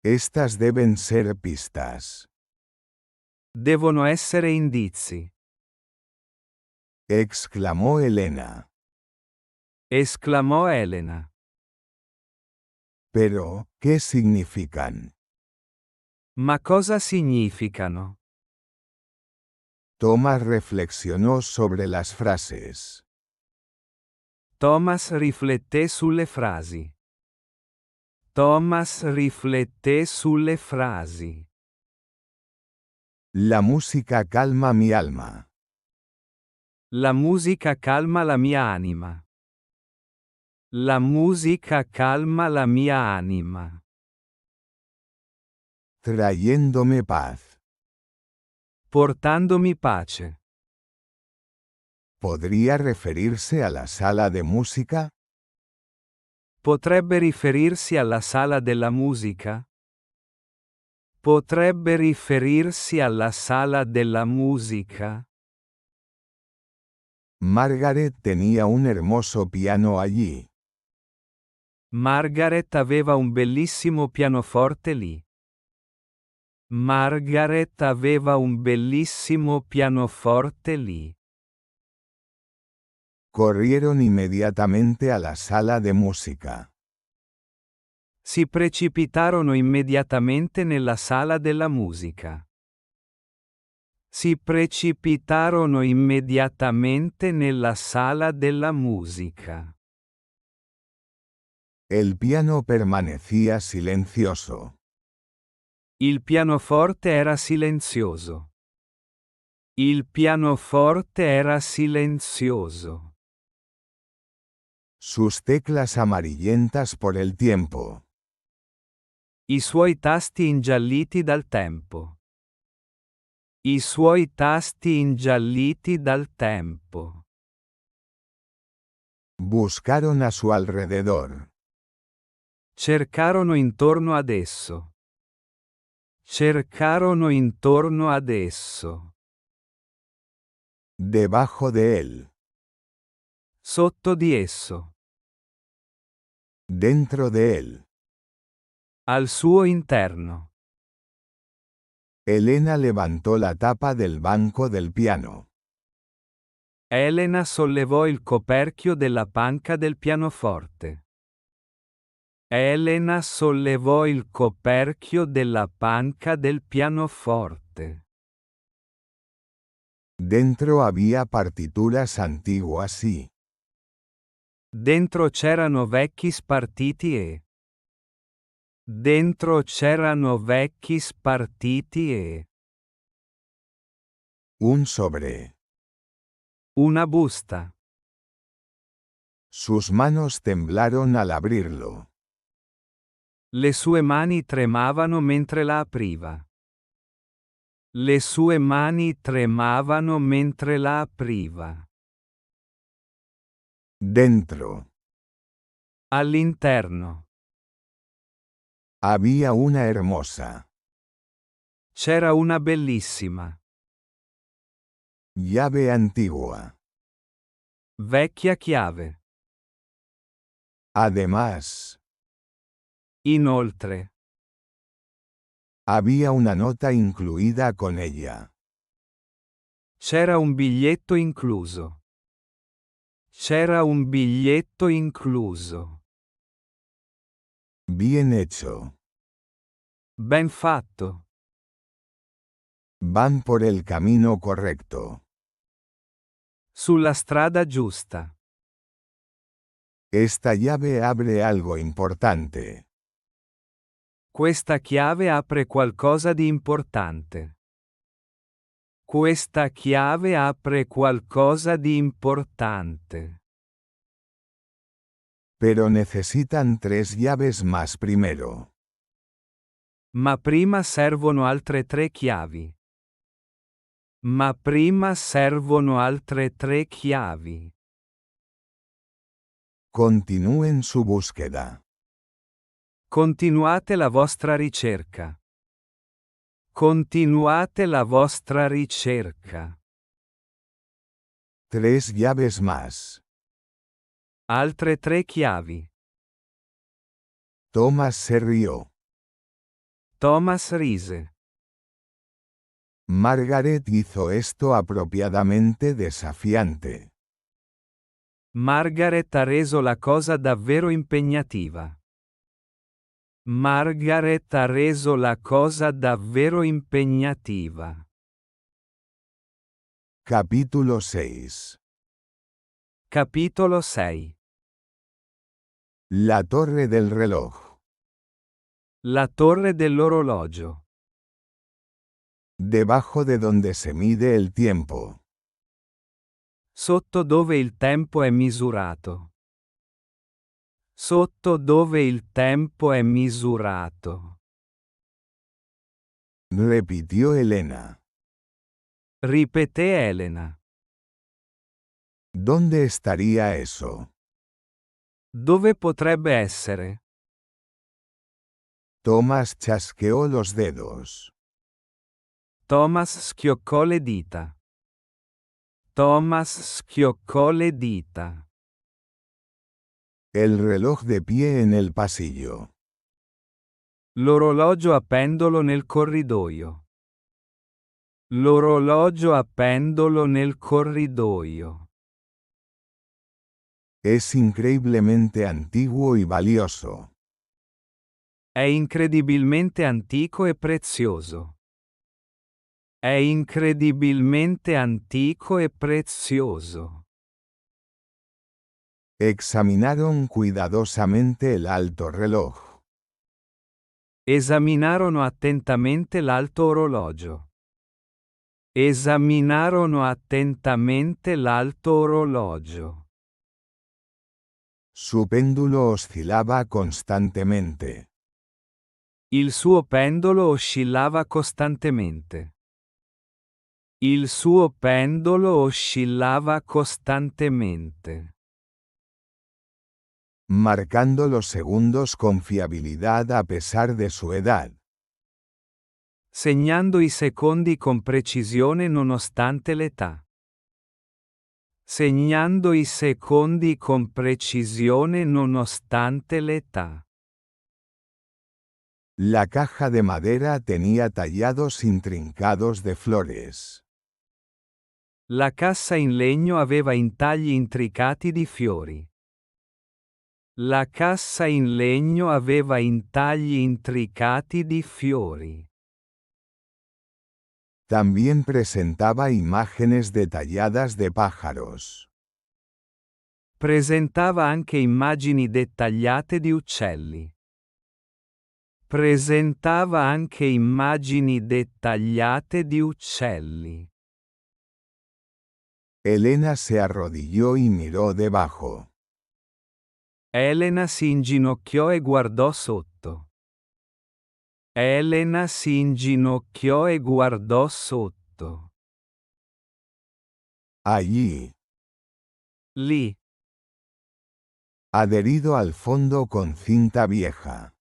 Estas deben ser pistas. Devono essere indizi. Exclamó Elena. Esclamò Elena. Pero, ¿qué significan? Ma cosa significano? Thomas reflexionó sobre las frases. Thomas rifletté sulle frasi. Thomas rifletté sulle frasi. La música calma mi alma. La musica calma la mia anima. La musica calma la mia anima. Trayéndome paz. Portandomi pace. ¿Podría referirse a la sala de música? Potrebbe riferirsi alla sala della musica? Potrebbe riferirsi alla sala della musica? Margaret tenía un hermoso piano allí. Margaret aveva un bellissimo pianoforte lì. Margaret aveva un bellissimo pianoforte lì. Corrieron inmediatamente a la sala de música. Si precipitarono immediatamente nella sala della musica. Si precipitarono immediatamente nella sala della musica. El piano permanecía silencioso. Il pianoforte era silenzioso. Il pianoforte era silenzioso. Sus teclas amarillentas por el tiempo. I suoi tasti ingialliti dal tempo. I suoi tasti ingialliti dal tempo. Buscaron a su alrededor. Cercarono intorno ad esso. Cercarono intorno ad esso. Debajo de él. Sotto di esso. Dentro de él. Al suo interno. Elena levantó la tapa del banco del piano. Elena sollevò il coperchio della panca del pianoforte. Elena sollevò il coperchio della panca del pianoforte. Dentro había partituras antiguas y Dentro c'erano vecchi spartiti e. Dentro c'erano vecchi spartiti e. un sobre. Una busta. Sus manos temblaron al abrirlo. Le sue mani tremavano mentre la apriva. Le sue mani tremavano mentre la apriva. Dentro. All'interno. Había una hermosa C'era una bellissima, llave antigua. vecchia chiave. Además, Inoltre, había una nota incluida con ella. c'era un biglietto incluso. C'era un biglietto incluso. Bien hecho. Ben fatto. Van por el camino correcto. Sulla strada giusta. Esta llave abre algo importante. Questa chiave apre qualcosa di importante. Questa chiave apre qualcosa di importante. Pero necesitan 3 llaves más primero. Ma prima servono altre 3 chiavi. Ma prima servono altre 3 chiavi. Continúen su búsqueda. Continuate la vostra ricerca. Continuate la vostra ricerca. 3 llaves más. Altre 3 chiavi. Thomas se rió. Thomas rise. Margaret hizo esto apropiadamente desafiante. Margaret ha reso la cosa davvero impegnativa. Margaret ha reso la cosa davvero impegnativa. Capítulo 6. Capitolo 6. La torre del reloj. La torre dell'orologio. Debajo de donde se mide el tiempo. Sotto dove il tempo è misurato. Sotto dove il tempo è misurato. Repitió Elena. Ripeté Elena. ¿Dónde estaría eso? Dove potrebbe essere? Thomas chasqueó los dedos. Thomas schioccò le dita. Thomas schioccò le dita. El reloj de pie en el pasillo. L'orologio a pendolo nel corridoio. L'orologio a pendolo nel corridoio. Es increíblemente antiguo y valioso. È incredibilmente antico e prezioso. È incredibilmente antico e prezioso. Examinaron cuidadosamente el alto reloj. Esaminarono attentamente l'alto orologio. Esaminarono attentamente l'alto orologio. Su péndulo oscilaba constantemente. Il suo pendolo oscillava costantemente. Il suo pendolo oscillava costantemente. Marcando los segundos con fiabilidad a pesar de su edad. Segnando i secondi con precisione nonostante l'età. Segnando i secondi con precisione nonostante l'età. La caja de madera tenía tallados intrincados de flores. La cassa in legno aveva intagli intricati di fiori. La cassa in legno aveva intagli intricati di fiori. También presentaba imágenes detalladas de pájaros. Presentava anche immagini dettagliate di uccelli. Presentava anche immagini dettagliate di uccelli. Elena se arrodilló y miró debajo. Elena si inginocchiò e guardò sotto. Elena si inginocchiò e guardò sotto. Allí, Lì, adherido al fondo con cinta vieja.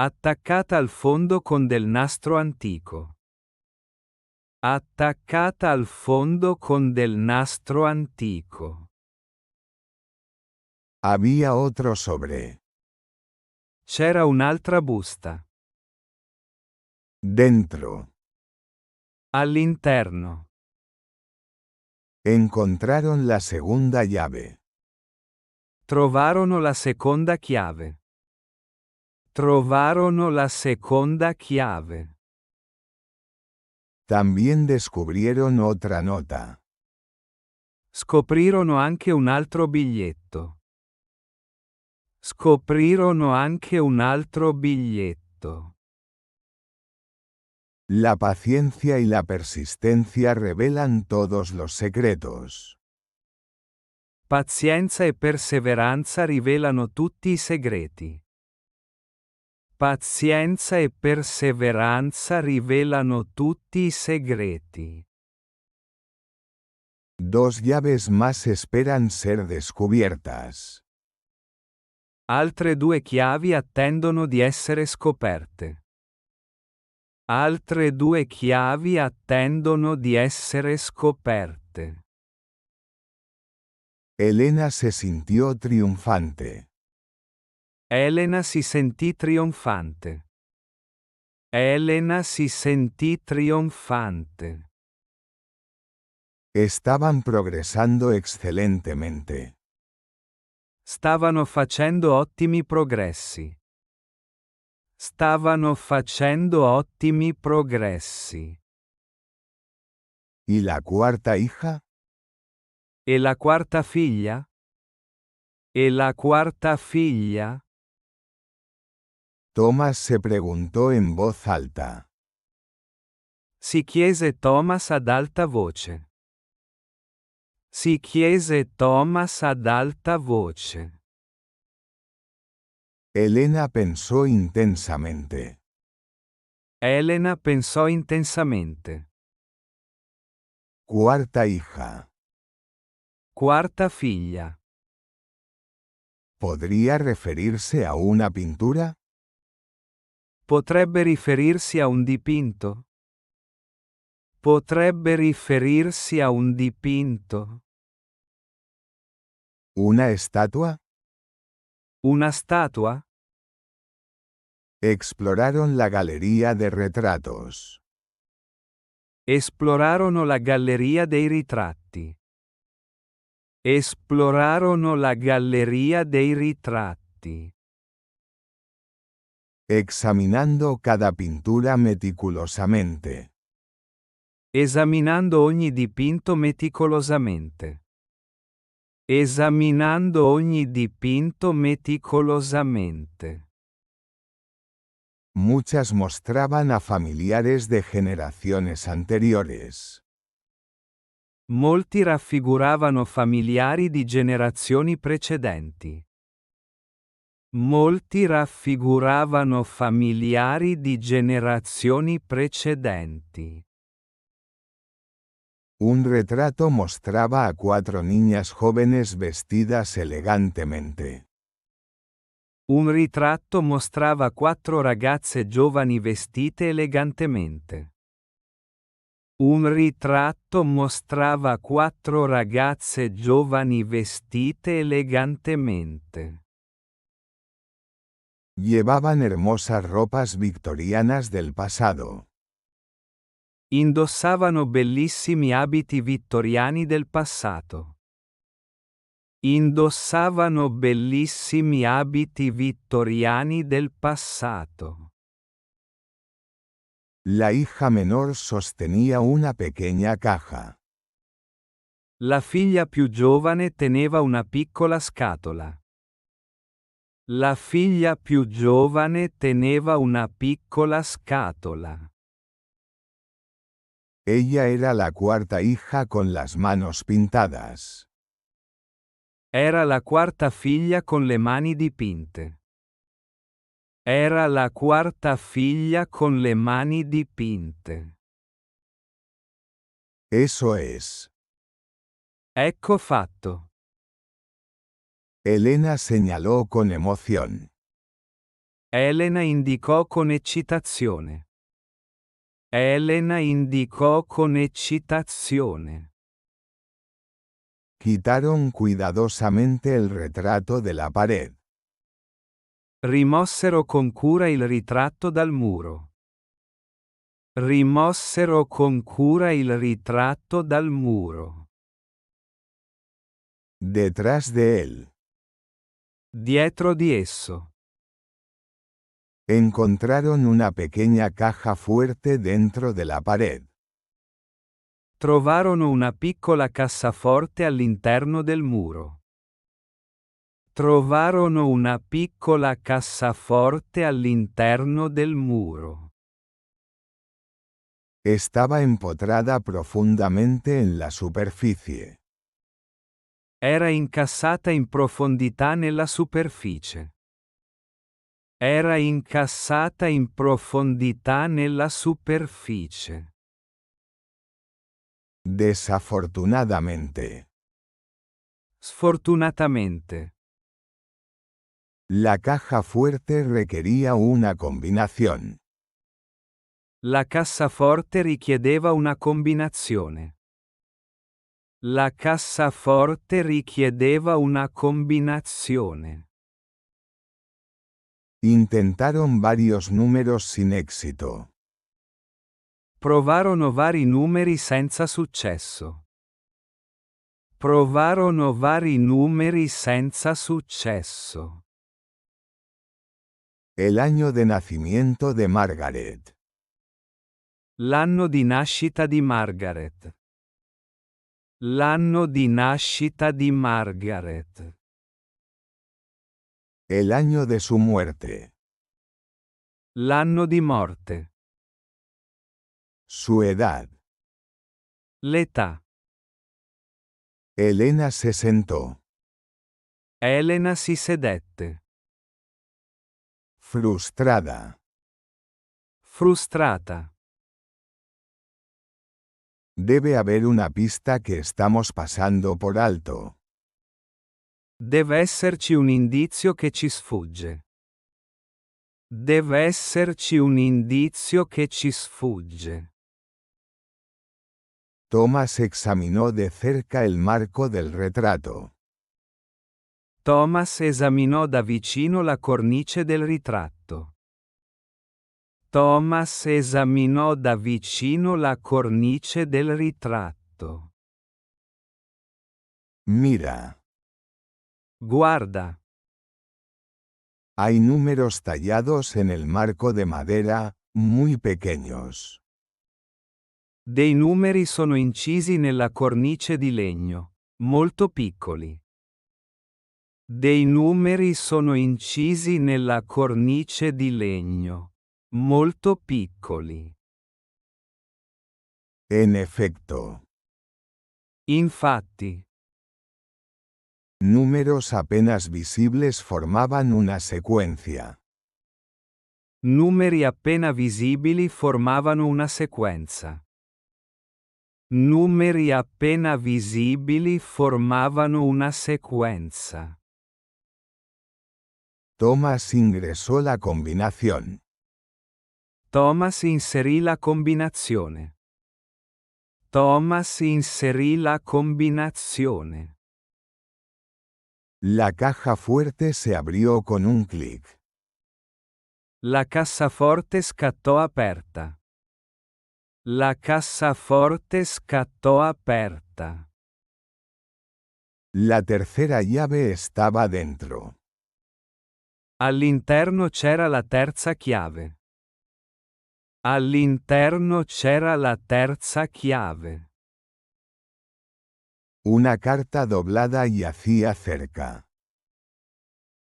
Attaccata al fondo con del nastro antico. Attaccata al fondo con del nastro antico. Había otro sobre. C'era un'altra busta. Dentro. All'interno. Encontraron la segunda llave. Trovarono la seconda chiave. Trovarono la seconda chiave. También descubrieron otra nota. Scoprirono anche un altro biglietto. Scoprirono anche un altro biglietto. La paciencia y la persistencia revelan todos los secretos. Pazienza e perseveranza rivelano tutti i segreti. Pazienza e perseveranza rivelano tutti i segreti. Dos llaves más esperan ser descubiertas. Altre due chiavi attendono di essere scoperte. Altre due chiavi attendono di essere scoperte. Elena se sintió triunfante. Elena si sentì trionfante. Elena si sentì trionfante. Estaban progresando excelentemente. Stavano facendo ottimi progressi. Stavano facendo ottimi progressi. ¿Y la cuarta hija? E la quarta figlia? E la quarta figlia? Thomas se preguntó en voz alta. Si chiese Thomas ad alta voce. Si chiese Thomas ad alta voce. Elena pensó intensamente. Elena pensò intensamente. Cuarta hija. Quarta figlia. ¿Podría referirse a una pintura? Potrebbe riferirsi a un dipinto? Potrebbe riferirsi a un dipinto? ¿Una estatua? Una statua? Exploraron la galería de retratos. Esplorarono la galleria dei ritratti. Esplorarono la galleria dei ritratti. Examinando cada pintura meticulosamente. Esaminando ogni dipinto meticolosamente. Esaminando ogni dipinto meticolosamente. Muchas mostraban a familiares de generaciones anteriores. Molti raffiguravano familiari di generazioni precedenti. Molti raffiguravano familiari di generazioni precedenti. Un retrato mostraba a 4 niñas jóvenes vestidas elegantemente. Un ritratto mostrava 4 ragazze giovani vestite elegantemente. Un ritratto mostrava 4 ragazze giovani vestite elegantemente. Llevaban hermosas ropas victorianas del pasado. Indossavano bellissimi abiti vittoriani del passato. Indossavano bellissimi abiti vittoriani del passato. La hija menor sostenía una pequeña caja. La figlia più giovane teneva una piccola scatola. La figlia più giovane teneva una piccola scatola. Ella era la cuarta hija con las manos pintadas. Era la quarta figlia con le mani dipinte. Era la quarta figlia con le mani dipinte. Eso es. Ecco fatto. Elena señaló con emoción. Elena indicò con eccitazione. Elena indicò con eccitazione. Quitaron cuidadosamente el retrato de la pared. Rimossero con cura il ritratto dal muro. Rimossero con cura il ritratto dal muro. Detrás de él. Dietro di esso. Encontraron una pequeña caja fuerte dentro de la pared. Trovarono una piccola cassaforte all'interno del muro. Trovarono una piccola cassaforte all'interno del muro. Estaba empotrada profundamente en la superficie. Era incassata in profondità nella superficie. Era incassata in profondità nella superficie. Desafortunadamente. Sfortunatamente. La caja fuerte requería una combinación. La cassaforte richiedeva una combinazione. La cassaforte richiedeva una combinazione. Intentaron varios números sin éxito. Provarono vari numeri senza successo. Provarono vari numeri senza successo. El año de nacimiento de Margaret. L'anno di nascita di Margaret. L'anno di nascita di Margaret. El año de su muerte. L'anno di morte. Su edad. L'età. Elena se sentó. Elena si sedette. Frustrada. Frustrata. Debe haber una pista que estamos pasando por alto. Deve esserci un indizio che ci sfugge. Deve esserci un indizio che ci sfugge. Thomas examinó de cerca el marco del retrato. Thomas esaminò da vicino la cornice del ritratto. Thomas esaminò da vicino la cornice del ritratto. Mira. Guarda. Hay números tallados en el marco de madera, muy pequeños. Dei numeri sono incisi nella cornice di legno, molto piccoli. Dei numeri sono incisi nella cornice di legno, molto piccoli. En efecto. Infatti. Números apenas visibles formaban una secuencia. Numeri appena visibili formavano una sequenza. Numeri appena visibili formavano una sequenza. Thomas ingresó la combinación. Thomas inserì la combinazione. Thomas inserì la combinazione. La caja fuerte se abrió con un clic. La cassaforte scattò aperta. La cassaforte scattò aperta. La tercera llave estaba dentro. All'interno c'era la terza chiave. All'interno c'era la terza chiave. Una carta doblada yacía cerca.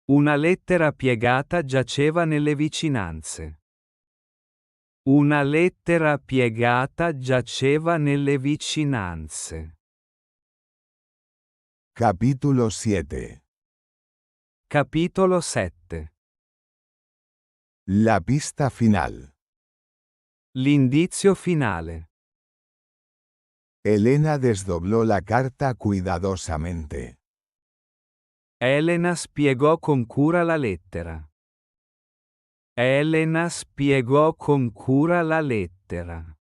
Una lettera piegata giaceva nelle vicinanze. Una lettera piegata giaceva nelle vicinanze. Capítulo 7. Capitolo 7. La pista final. L'indizio finale. Elena desdobló la carta cuidadosamente. Elena spiegò con cura la lettera. Elena spiegò con cura la lettera.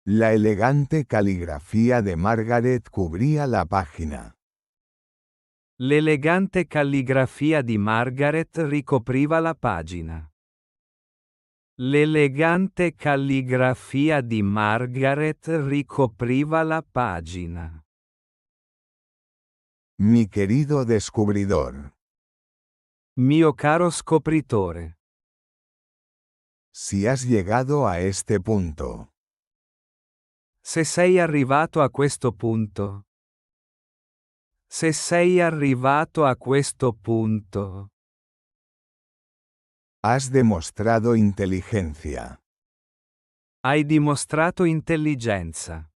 La elegante caligrafía de Margaret cubría la página. L'elegante calligrafia di Margaret ricopriva la pagina. L'elegante calligrafia di Margaret ricopriva la pagina. Mi querido descubridor. Mio caro scopritore. Si has llegado a este punto. Se sei arrivato a questo punto. Se sei arrivato a questo punto. Has demostrado inteligencia. Hai dimostrato intelligenza.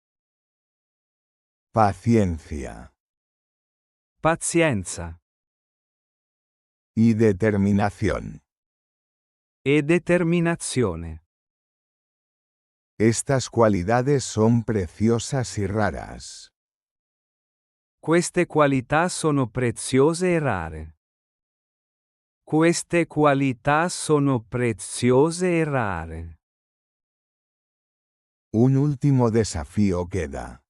Paciencia. Pazienza. Y determinación. E determinazione. Estas cualidades son preciosas y raras. Queste qualità sono preziose e rare. Queste qualità sono preziose e rare. Un último desafío queda.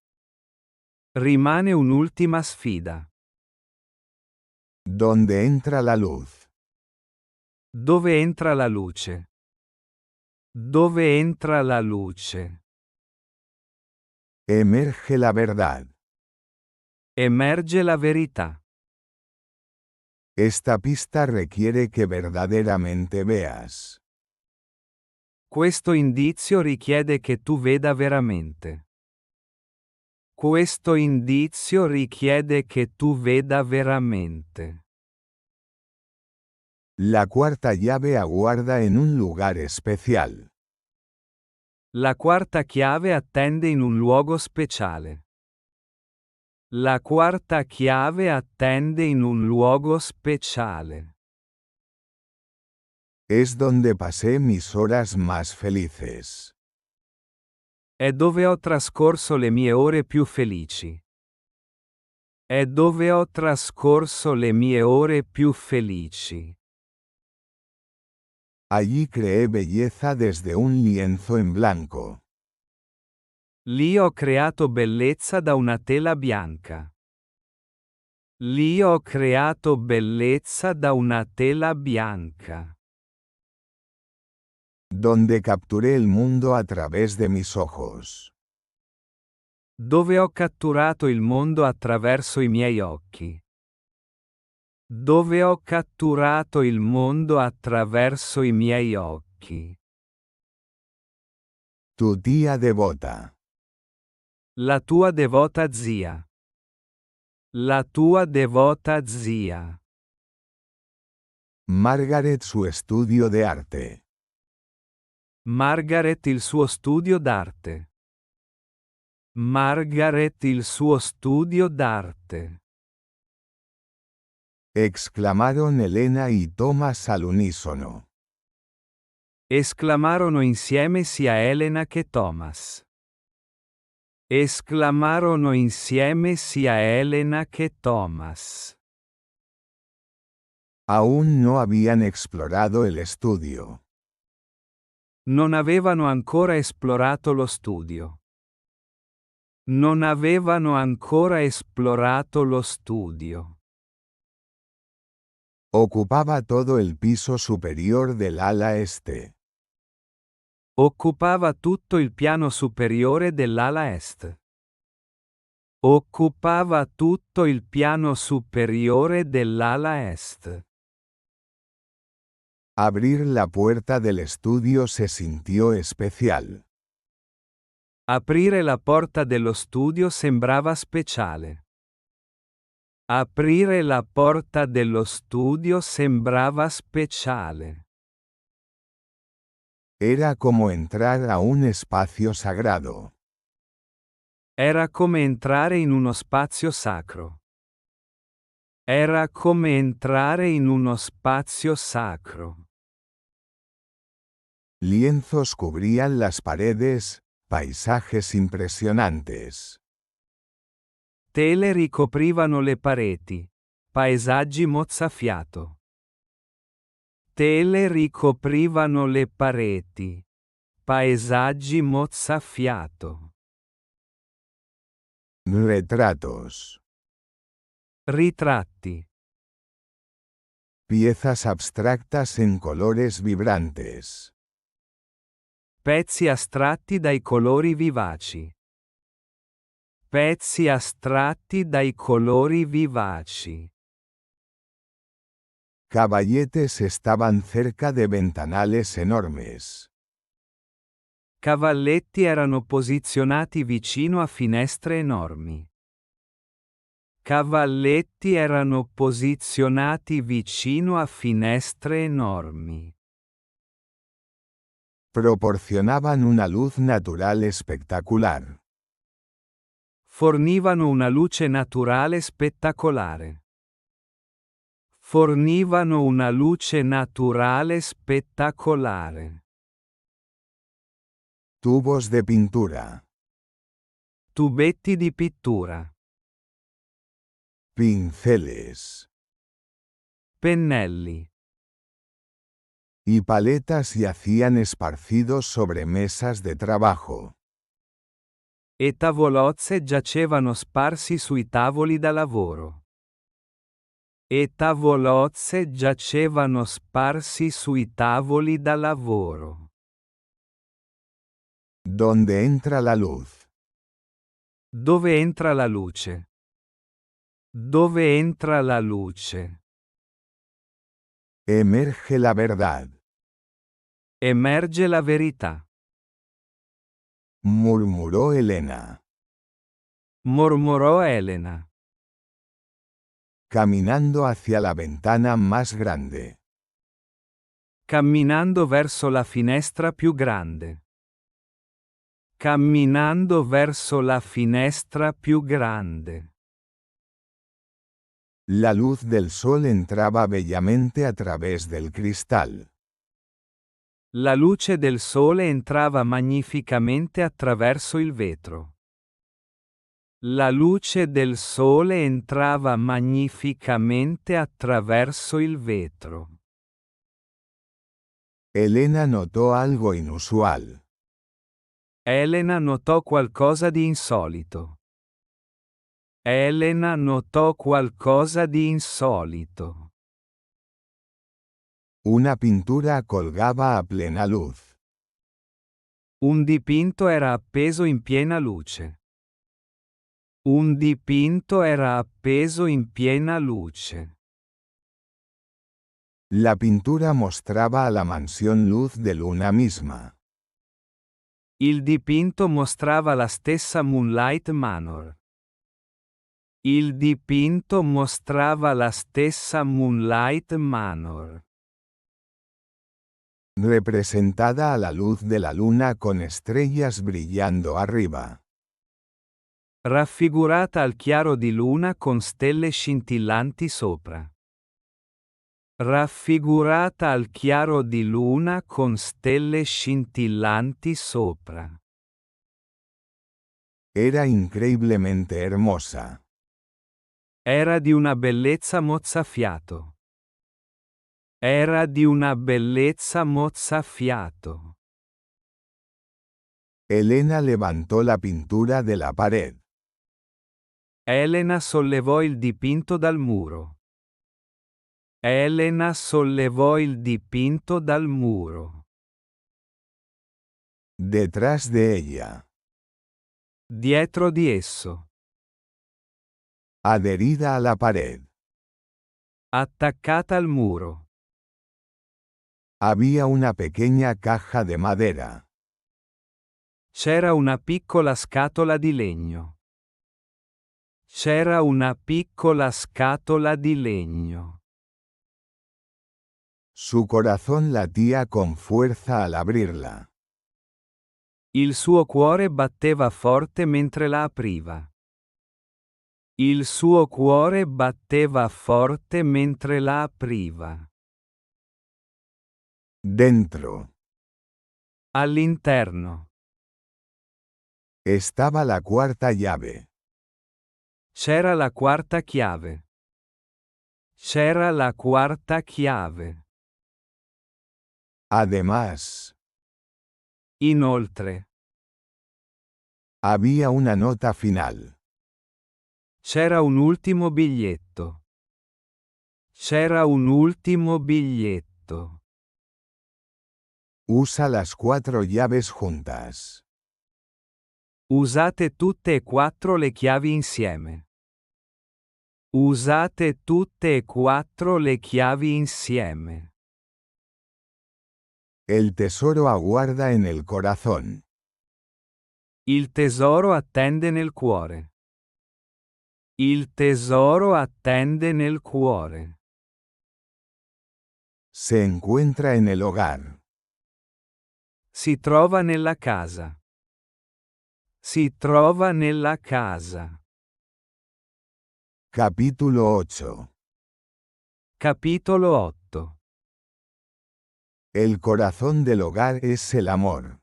Rimane un'ultima sfida. ¿Dónde entra la luz? Dove entra la luce? Dove entra la luce? Emerge la verdad. Emerge la verità. Esta pista requiere que verdaderamente veas. Questo indizio richiede che tu veda veramente. Questo indizio richiede che tu veda veramente. La cuarta llave aguarda en un lugar especial. La quarta chiave attende in un luogo speciale. La quarta chiave attende in un luogo speciale. Es donde pasé mis horas más felices. È dove ho trascorso le mie ore più felici. È dove ho trascorso le mie ore più felici. Allí creé belleza desde un lienzo en blanco. Lì ho creato bellezza da una tela bianca. Lì ho creato bellezza da una tela bianca. Donde capturé el mundo a través de mis ojos. Dove ho catturato il mondo attraverso i miei occhi. Dove ho catturato il mondo attraverso i miei occhi. Tu tía devota. La tua devota zia. La tua devota zia. Margaret su estudio de arte. Margaret il suo studio d'arte. Margaret il suo studio d'arte. Exclamaron Elena y Thomas al unísono. Esclamarono insieme sia Elena che Thomas. Esclamarono insieme sia Elena che Thomas. Aún no habían explorado el estudio. Non avevano ancora esplorato lo studio. Non avevano ancora esplorato lo studio. Ocupaba todo el piso superior del ala este. Occupava tutto il piano superiore dell'ala est. Occupava tutto il piano superiore dell'ala est. Abrir la puerta del estudio se sintió especial. Aprire la porta dello studio sembrava speciale. Aprire la porta dello studio sembrava speciale. Era como entrar a un espacio sagrado. Era come entrare in uno spazio sacro. Era come entrare in uno spazio sacro. Lienzos cubrían las paredes, paisajes impresionantes. Tele ricoprivano le pareti. Paesaggi mozzafiato. tele ricoprivano le pareti. Paesaggi mozzafiato. Retratos. Ritratti. Piezas abstractas en colores vibrantes. Pezzi astratti dai colori vivaci. Pezzi astratti dai colori vivaci. Caballetes estaban cerca de ventanales enormes. Cavalletti erano posizionati vicino a finestre enormi. Cavalletti erano posizionati vicino a finestre enormi. Proporcionaban una luz natural espectacular. Fornivano una luce naturale spettacolare. Fornivano una luce naturale spettacolare. Tubos de pintura. Tubetti di pittura. Pinceles. Pennelli. Y paletas yacían esparcidos sobre mesas de trabajo. E tavolozze giacevano sparsi sui tavoli da lavoro. E tavolozze giacevano sparsi sui tavoli da lavoro. Donde entra la luz. Dove entra la luce? Dove entra la luce? Emerge la verdad. Emerge la verità. Murmuró Elena. Mormorò Elena. Caminando hacia la ventana más grande. Camminando verso la finestra più grande. Camminando verso la finestra più grande. La luz del sol entraba bellamente a través del cristal. La luce del sole entrava magnificamente attraverso il vetro. La luce del sole entrava magnificamente attraverso il vetro. Elena notó algo inusual. Elena notò qualcosa di insolito. Elena notò qualcosa di insolito. Una pintura colgaba a plena luz. Un dipinto era appeso in piena luce. Un dipinto era appeso in piena luce. La pintura mostraba a la mansión luz de luna misma. Il dipinto mostrava la stessa Moonlight Manor. Il dipinto mostrava la stessa Moonlight Manor. Representada a la luz de la luna con estrellas brillando arriba. Raffigurata al chiaro di luna con stelle scintillanti sopra. Raffigurata al chiaro di luna con stelle scintillanti sopra. Era increíblemente hermosa. Era di una bellezza mozzafiato. Era di una bellezza mozzafiato. Elena levantó la pintura de la pared. Elena sollevò il dipinto dal muro. Elena sollevò il dipinto dal muro. Detrás de ella. Dietro di esso. Adherida a la pared. Attaccata al muro. Había una pequeña caja de madera. C'era una piccola scatola di legno. C'era una piccola scatola di legno. Su corazón latía con fuerza al abrirla. Il suo cuore batteva forte mentre la apriva. Il suo cuore batteva forte mentre la apriva. Dentro. All'interno. Estaba la cuarta llave. C'era la quarta chiave. C'era la quarta chiave. Además, Inoltre, había una nota final. c'era un ultimo biglietto. C'era un ultimo biglietto. Usa las 4 llaves juntas. Usate tutte e 4 le chiavi insieme. Usate tutte e 4 le chiavi insieme. El tesoro aguarda en el corazón. Il tesoro attende nel cuore. Il tesoro attende nel cuore. Se encuentra en el hogar. Si trova nella casa. Si trova nella casa. Capítulo 8. Capitolo 8. El corazón del hogar es el amor.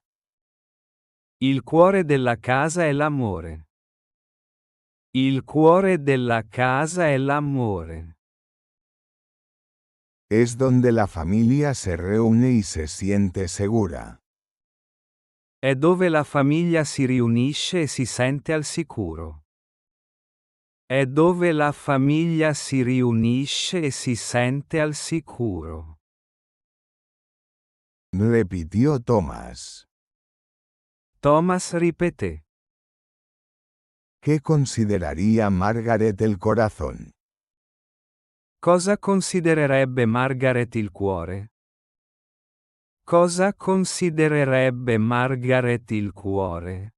Il cuore della casa è l'amore. Il cuore della casa è l'amore. Es donde la familia se reúne y se siente segura. È dove la famiglia si riunisce e si sente al sicuro. È dove la famiglia si riunisce e si sente al sicuro. Repitió Thomas. Thomas ripeté. ¿Qué consideraría Margaret el corazón? Cosa considererebbe Margaret il cuore? Cosa considererebbe Margaret il cuore?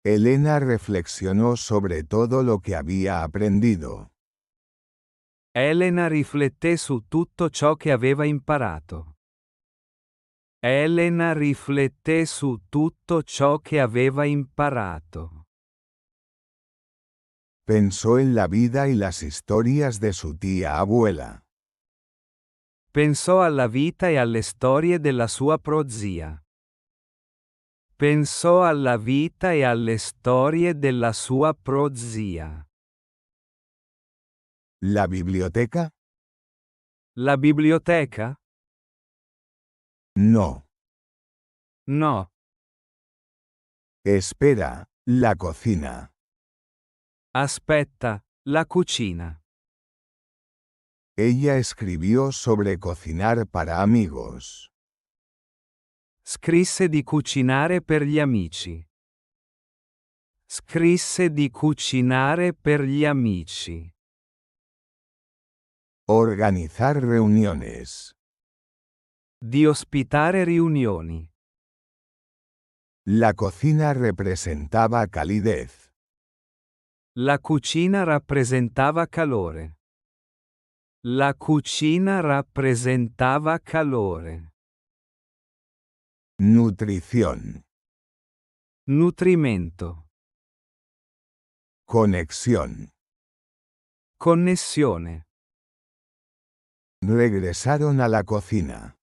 Elena reflexionó sobre todo lo que había aprendido. Elena rifletté su tutto ciò che aveva imparato. Elena rifletté su tutto ciò che aveva imparato. Pensó en la vida y las historias de su tía abuela. Pensò alla vita e alle storie della sua prozia. Pensò alla vita e alle storie della sua prozia. ¿La biblioteca? La biblioteca? No. No. Espera, la cocina. Aspetta, la cucina. Ella escribió sobre cocinar para amigos. Scrisse di cucinare per gli amici. Scrisse di cucinare per gli amici. Organizar reuniones. Di ospitare riunioni. La cocina representaba calidez. La cucina rappresentava calore. La cucina rappresentava calore. Nutrición. Nutrimento. Conexión. Connessione. Regresaron a la cocina.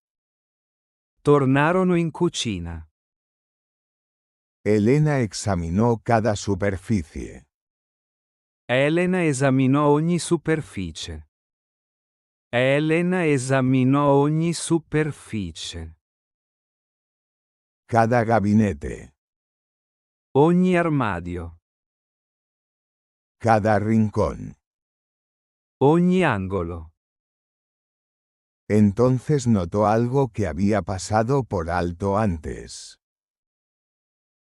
Tornarono in cucina. Elena examinó cada superficie. Elena esaminò ogni superficie. Elena esaminò ogni superficie. Cada gabinete. Ogni armadio. Cada rincón. Ogni angolo. Entonces notó algo que había pasado por alto antes.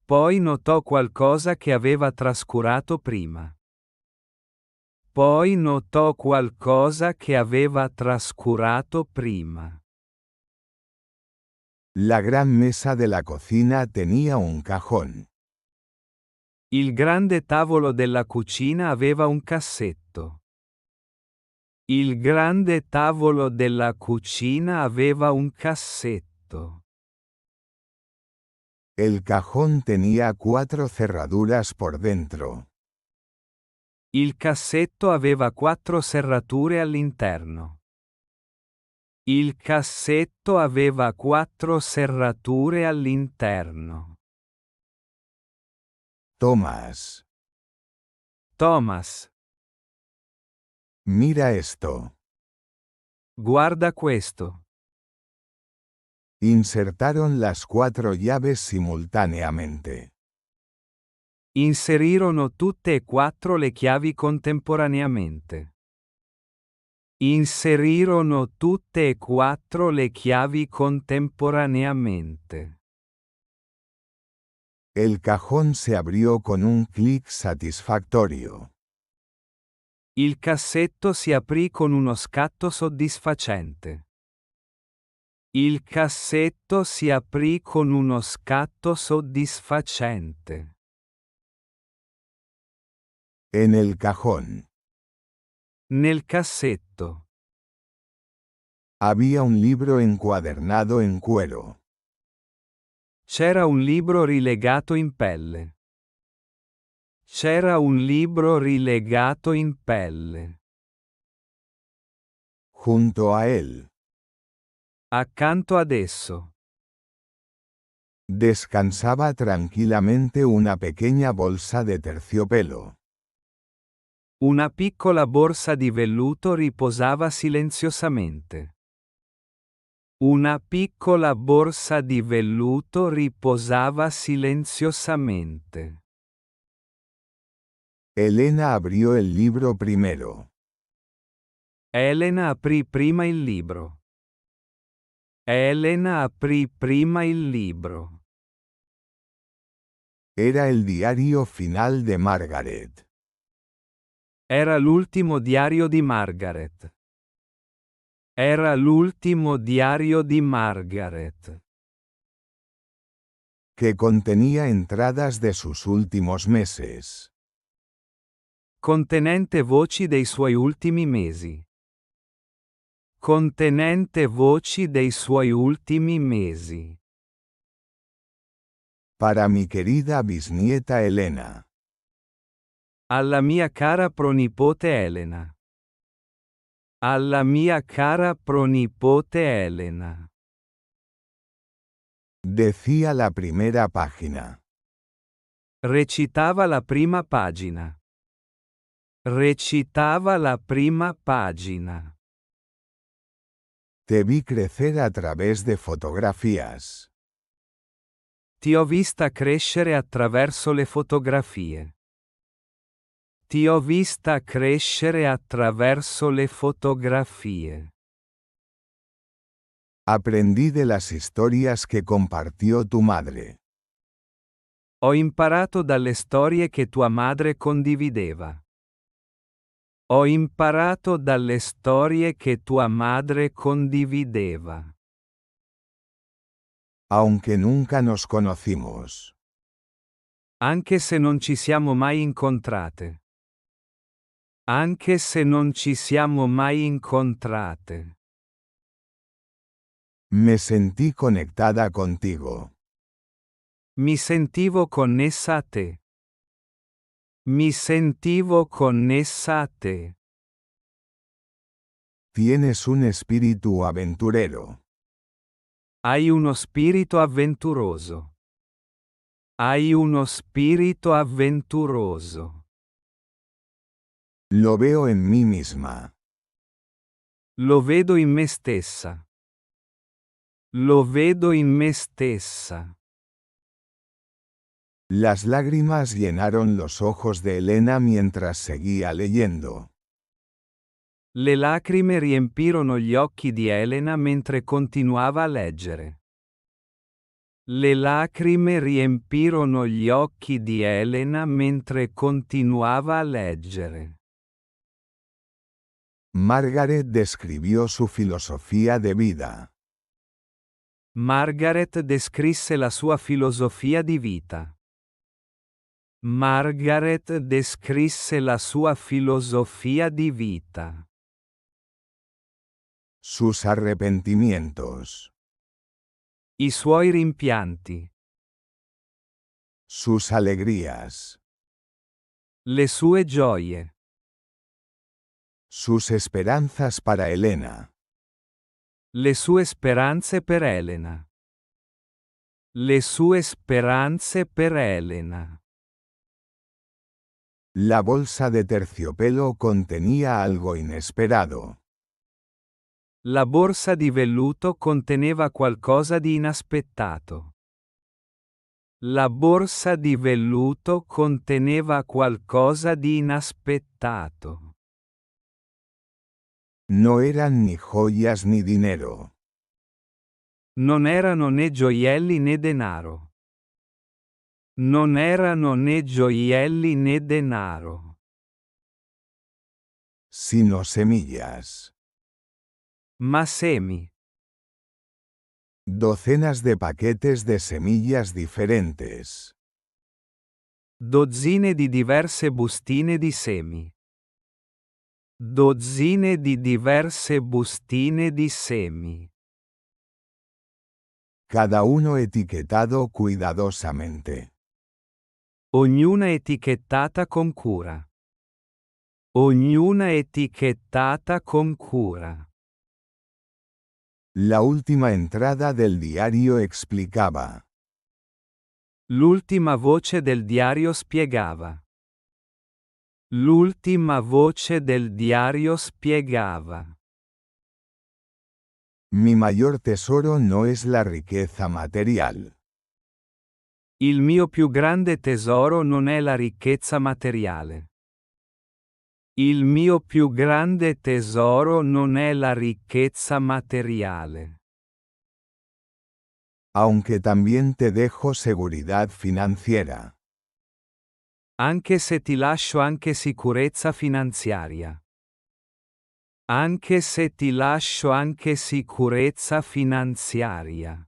Poi notò qualcosa che aveva trascurato prima. Poi notò qualcosa che aveva trascurato prima. La gran mesa de la cocina tenía un cajón. Il grande tavolo della cucina aveva un cassetto. Il grande tavolo della cucina aveva un cassetto. El cajón tenía 4 cerraduras por dentro. Il cassetto aveva 4 serrature all'interno. Il cassetto aveva 4 serrature all'interno. Thomas. Thomas, Mira esto. guarda questo. Insertaron las 4 llaves simultáneamente. Inserirono tutte e 4 le chiavi contemporaneamente. Inserirono tutte e 4 le chiavi contemporaneamente. El cajón se abrió con un clic satisfactorio. Il cassetto si aprì con uno scatto soddisfacente. Il cassetto si aprì con uno scatto soddisfacente. En el cajón Nel cassetto había un libro encuadernado en cuero. c'era un libro rilegato in pelle. C'era un libro rilegato in pelle. Junto a él Accanto ad esso descansaba tranquilamente una pequeña bolsa de terciopelo. una piccola borsa di velluto riposava silenziosamente. Una piccola borsa di velluto riposava silenziosamente. Elena abrió el libro primero. Elena aprì prima il libro. Elena aprì prima il libro. Era el diario final de Margaret. Era l'ultimo diario di Margaret. Era l'ultimo diario di Margaret. Que contenía entradas de sus últimos meses. Contenente voci dei suoi ultimi mesi. Contenente voci dei suoi ultimi mesi. Para mi querida bisnieta Elena. Alla mia cara pronipote Elena. Alla mia cara pronipote Elena. Decía la primera página. Recitava la prima pagina. Recitava la prima pagina. Te vi crecer a través de fotografías. Ti ho vista crescere attraverso le fotografie. Ti ho vista crescere attraverso le fotografie. Aprendí de las historias que compartió tu madre. Ho imparato dalle storie che tua madre condivideva. Ho imparato dalle storie che tua madre condivideva. Aunque nunca nos conocimos. Anche se non ci siamo mai incontrate. Anche se non ci siamo mai incontrate. Me sentí conectada contigo. Mi sentivo connessa a te. Mi sentivo connessa a te. Tienes un espíritu aventurero. Hai uno spirito avventuroso. Hai uno spirito avventuroso. Lo veo en mí misma. Lo vedo in me stessa. Lo vedo in me stessa. Las lágrimas llenaron los ojos de Elena mientras seguía leyendo. Le lacrime riempirono gli occhi di Elena mentre continuava a leggere. Le lacrime riempirono gli occhi di Elena mentre continuava a leggere. Margaret describió su filosofía de vida. Margaret descrisse la sua filosofia di vita. Margaret descrisse la sua filosofia di vita. Sus arrepentimientos. I suoi rimpianti. Sus alegrías. Le sue gioie. Sus esperanzas para Elena. Le sue speranze per Elena. Le sue speranze per Elena. La bolsa de terciopelo contenía algo inesperado. La borsa di velluto conteneva qualcosa di inaspettato. La borsa di velluto conteneva qualcosa di inaspettato. No eran ni joyas ni dinero. Non erano né gioielli né denaro. Non erano né gioielli né denaro. Sino semillas. Ma semi. Docenas de paquetes de semillas diferentes. Dozzine di diverse bustine di semi. Dozzine di diverse bustine di semi. Cada uno etiquetado cuidadosamente. Ognuna etichettata con cura. Ognuna etichettata con cura. La última entrada del diario explicaba. L'ultima voce del diario spiegava. L'ultima voce del diario spiegava. Mi mayor tesoro no es la riqueza material. Il mio più grande tesoro non è la ricchezza materiale. Il mio più grande tesoro non è la ricchezza materiale. Aunque también te dejo seguridad financiera. Anche se ti lascio anche sicurezza finanziaria. Anche se ti lascio anche sicurezza finanziaria.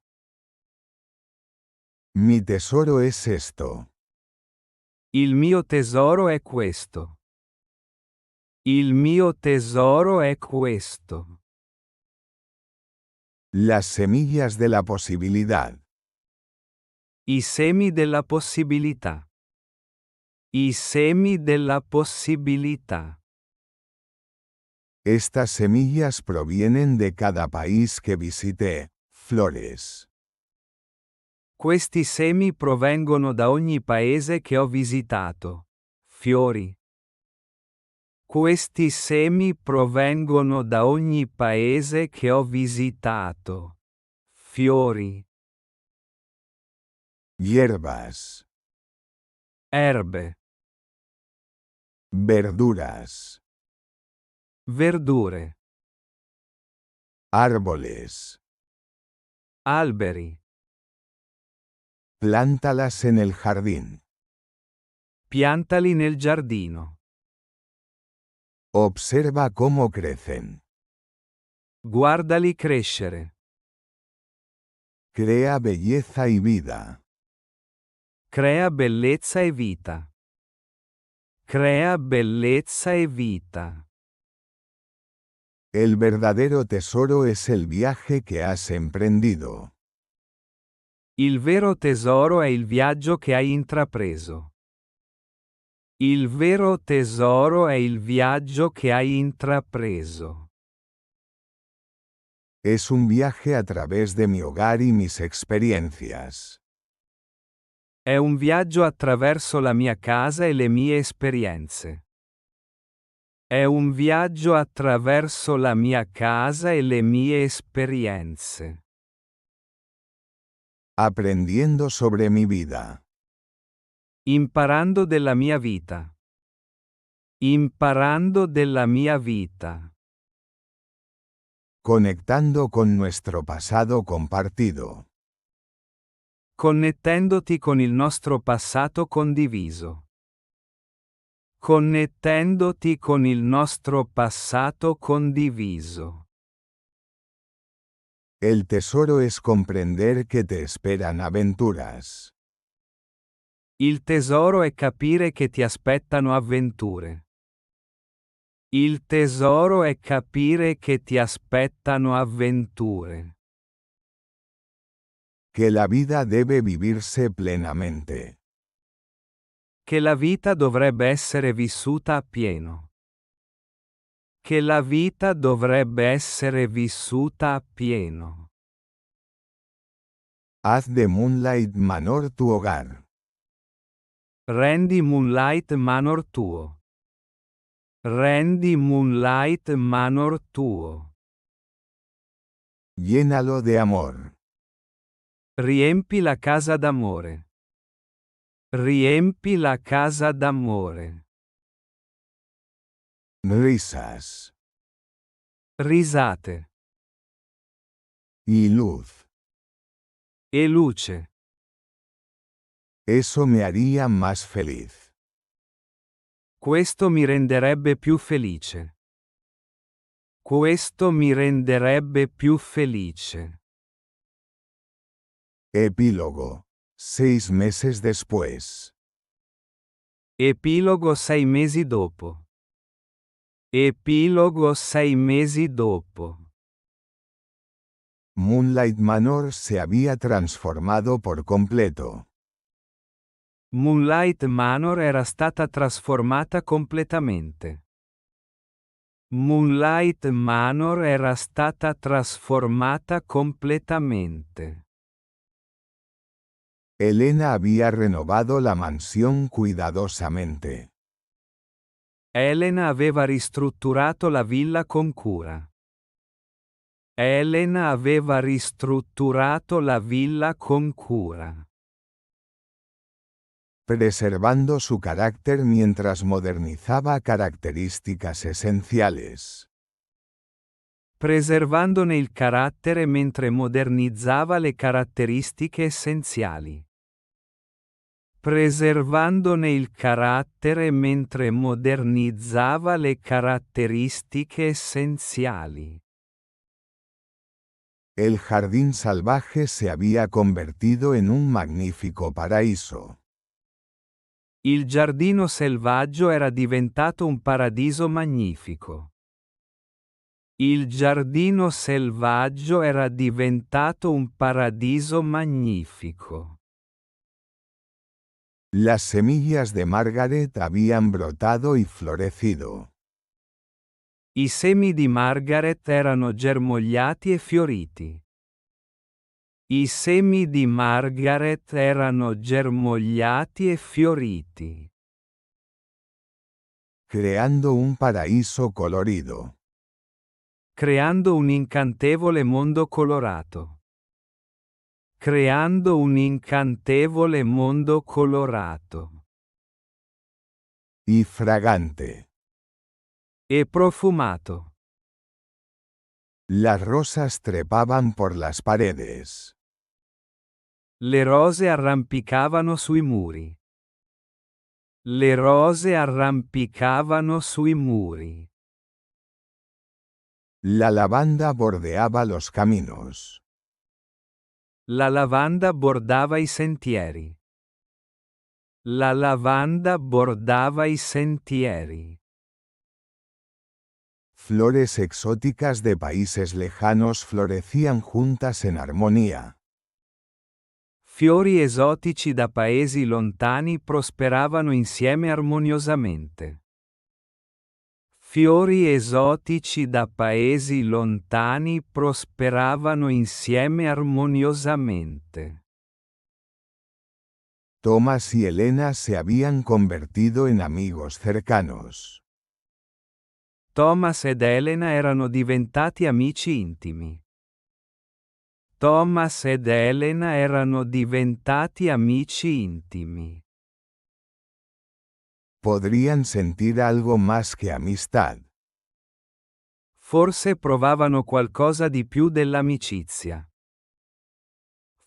Mi tesoro es esto. Il mio tesoro è questo. Il mio tesoro è questo. Las semillas de la posibilidad. I semi della possibilità. I semi della possibilità. Estas semillas provienen de cada país que visité. Flores. Questi semi provengono da ogni paese che ho visitato. Fiori. Questi semi provengono da ogni paese che ho visitato. Fiori. Hierbas. Erbe. Verduras. Verdure. Árboles. Alberi. Plántalas en el jardín. Piantali nel giardino. Observa cómo crecen. Guardali crescere. Crea belleza y vida. Crea bellezza e vita. Crea bellezza e vita. El verdadero tesoro es el viaje que has emprendido. Il vero tesoro è il viaggio che hai intrapreso. Il vero tesoro è il viaggio che hai intrapreso. Es un viaje a través de mi hogar y mis experiencias. È un viaggio attraverso la mia casa e le mie esperienze. È un viaggio attraverso la mia casa e le mie esperienze. Aprendiendo sobre mi vida. Imparando della mia vita. Imparando della mia vita. Conectando con nuestro pasado compartido. Connettendoti con il nostro passato condiviso. Connettendoti con il nostro passato condiviso. El tesoro es comprender que te esperan aventuras. Il tesoro è capire che ti aspettano avventure. Il tesoro è capire che ti aspettano avventure. Que la vida debe vivirse plenamente. Che la vita dovrebbe essere vissuta appieno. Che la vita dovrebbe essere vissuta appieno. Haz de Moonlight Manor tu hogar. Rendi Moonlight Manor tuo. Rendi Moonlight Manor tuo. Llénalo de amor. Riempi la casa d'amore. Riempi la casa d'amore. Risas. Risate. Y luz. E luce. Eso me haría más feliz. Questo mi renderebbe più felice. Questo mi renderebbe più felice. Epílogo. 6 meses después. Epilogo 6 mesi dopo. Epilogo 6 mesi dopo. Moonlight Manor se había transformado por completo. Moonlight Manor era stata trasformata completamente. Moonlight Manor era stata trasformata completamente. Elena había renovado la mansión cuidadosamente. Elena aveva ristrutturato la villa con cura. Elena aveva ristrutturato la villa con cura. Preservando su carácter mientras modernizaba características esenciales. Preservandone il carattere mentre modernizzava le caratteristiche essenziali. Preservandone il carattere mentre modernizzava le caratteristiche essenziali. El jardín salvaje se había convertido en un magnífico paraíso. Il giardino selvaggio era diventato un paradiso magnifico. Il giardino selvaggio era diventato un paradiso magnifico. Las semillas de Margaret habían brotado y florecido. I semi di Margaret erano germogliati e fioriti. I semi di Margaret erano germogliati e fioriti. Creando un paraíso colorido. Creando un incantevole mondo colorato. Creando un incantevole mondo colorato. Y fragante. E profumato. Las rosas trepaban por las paredes. Le rose arrampicavano sui muri. Le rose arrampicavano sui muri. La lavanda bordeaba los caminos. La lavanda bordava i sentieri. La lavanda bordava i sentieri. Flores exóticas de países lejanos florecían juntas en armonía. Fiori esotici da paesi lontani prosperavano insieme armoniosamente. Fiori esotici da paesi lontani prosperavano insieme armoniosamente. Thomas y Elena se habían convertido en amigos cercanos. Thomas ed Elena erano diventati amici intimi. Thomas ed Elena erano diventati amici intimi. Podrían sentir algo más que amistad. Forse provavano qualcosa di più dell'amicizia.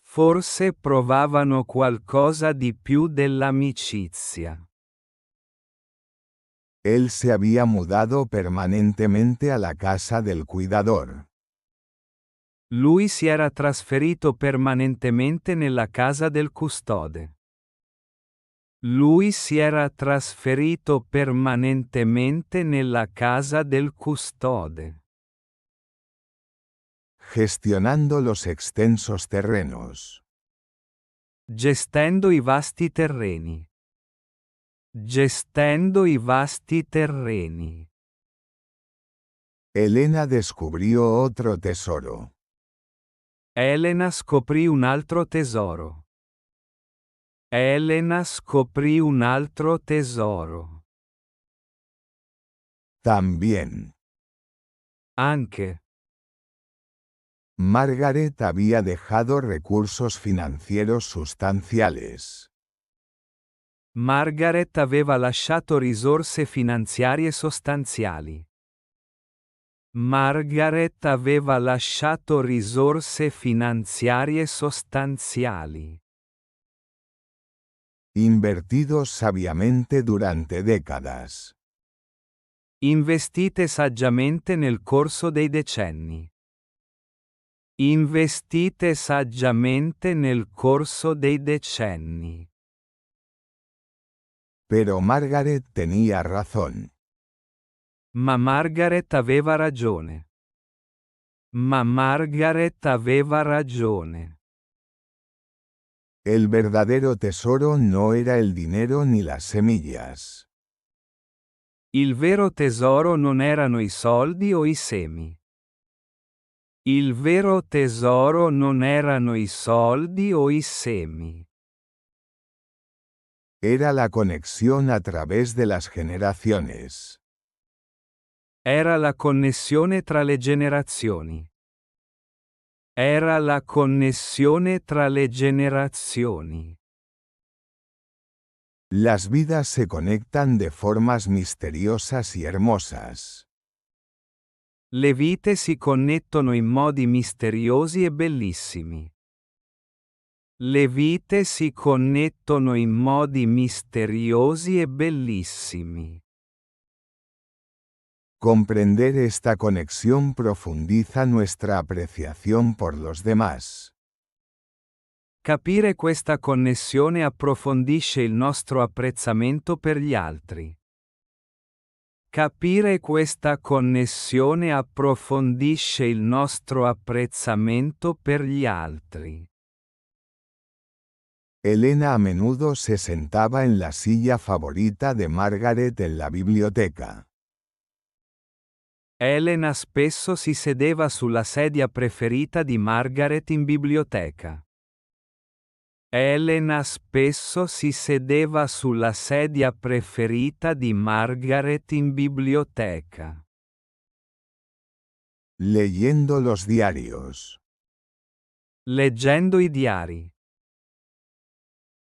Forse provavano qualcosa di più dell'amicizia. Él se había mudado permanentemente a la casa del cuidador. Lui si era trasferito permanentemente nella casa del custode. Lui si era trasferito permanentemente nella casa del custode. Gestionando los extensos terrenos. Gestendo i vasti terreni. Gestendo i vasti terreni. Elena descubrió otro tesoro. Elena scoprì un altro tesoro. Elena scoprì un altro tesoro. También. Anche. Margaret había dejado recursos financieros sustanciales. Margaret aveva lasciato risorse finanziarie sostanziali. Margaret aveva lasciato risorse finanziarie sostanziali. Invertidos sabiamente durante décadas. Investite saggiamente nel corso dei decenni. Investite saggiamente nel corso dei decenni. Pero Margaret tenía razón. Ma Margaret aveva ragione. Ma Margaret aveva ragione. El verdadero tesoro no era el dinero ni las semillas. Il vero tesoro non erano i soldi o i semi. Il vero tesoro non erano i soldi o i semi. Era la conexión a través de las generaciones. Era la connessione tra le generazioni. Era la connessione tra le generazioni. Las vidas se conectan de formas misteriosas y hermosas. Le vite si connettono in modi misteriosi e bellissimi. Le vite si connettono in modi misteriosi e bellissimi. Comprender esta conexión profundiza nuestra apreciación por los demás. Capire questa connessione approfondisce il nostro apprezzamento per gli altri. Capire questa connessione approfondisce il nostro apprezzamento per gli altri. Elena a menudo se sentaba en la silla favorita de Margaret en la biblioteca. Elena spesso si sedeva sulla sedia preferita di Margaret in biblioteca. Elena spesso si sedeva sulla sedia preferita di Margaret in biblioteca. Leyendo los diarios. Leggendo i diari.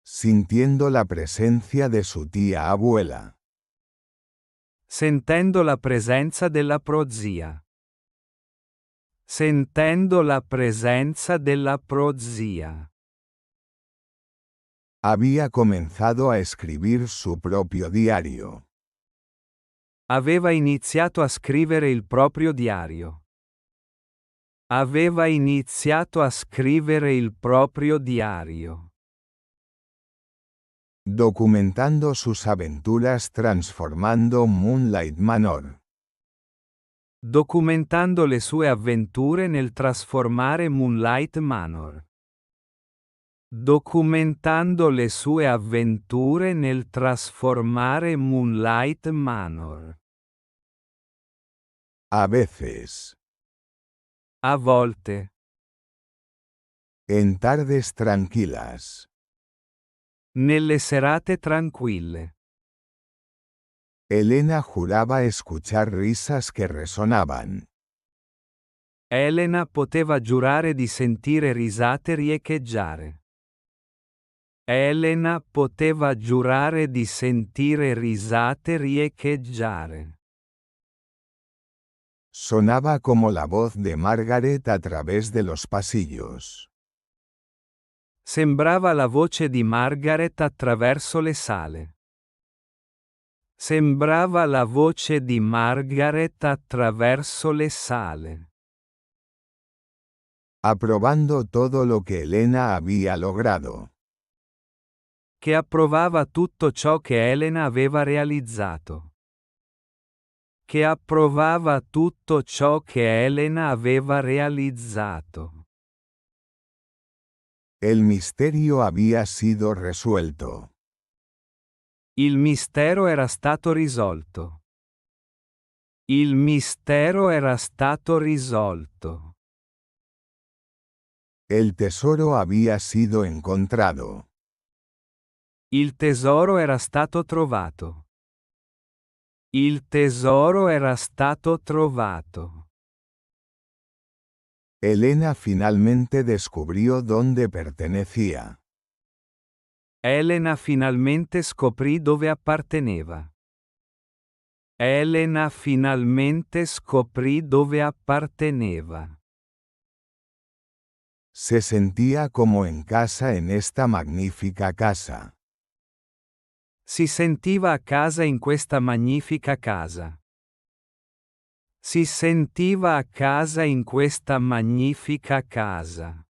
Sintiendo la presencia de su tía abuela. Sentendo la presenza della prozia. Sentendo la presenza della prozia. Había comenzado a escribir su propio diario. Aveva iniziato a scrivere il proprio diario. Aveva iniziato a scrivere il proprio diario. Documentando sus aventuras transformando Moonlight Manor. Documentando le sue avventure nel trasformare Moonlight Manor. Documentando le sue avventure nel trasformare Moonlight Manor. A veces. A volte. En tardes tranquilas. Nelle serate tranquille. Elena juraba escuchar risas que resonaban. Elena poteva giurare di sentire risate riecheggiare. Elena poteva giurare di sentire risate riecheggiare. Sonaba como la voz de Margaret a través de los pasillos. Sembrava la voce di Margaret attraverso le sale. Sembrava la voce di Margaret attraverso le sale. Aprobando todo lo que Elena había logrado. Che approvava tutto ciò che Elena aveva realizzato. Che approvava tutto ciò che Elena aveva realizzato. El misterio había sido resuelto. Il mistero era stato risolto. Il mistero era stato risolto. El tesoro había sido encontrado. Il tesoro era stato trovato. Il tesoro era stato trovato. Elena finalmente descubrió dónde pertenecía. Elena finalmente scoprì dove apparteneva. Elena finalmente scoprì dove apparteneva. Se sentía como en casa en esta magnífica casa. Si sentiva a casa in questa magnifica casa. Si sentiva a casa in questa magnifica casa.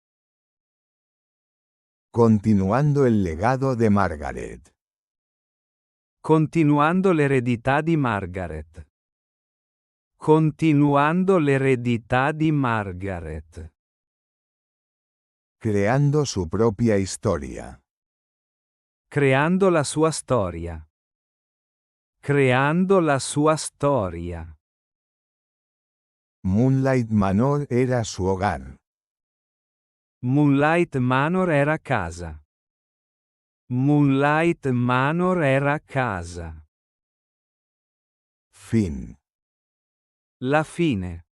Continuando el legado de Margaret. Continuando l'eredità di Margaret. Continuando l'eredità di Margaret. Creando su propia historia. Creando la sua storia. Creando la sua storia. Moonlight Manor era su hogar. Moonlight Manor era casa. Moonlight Manor era casa. Fin. La fine.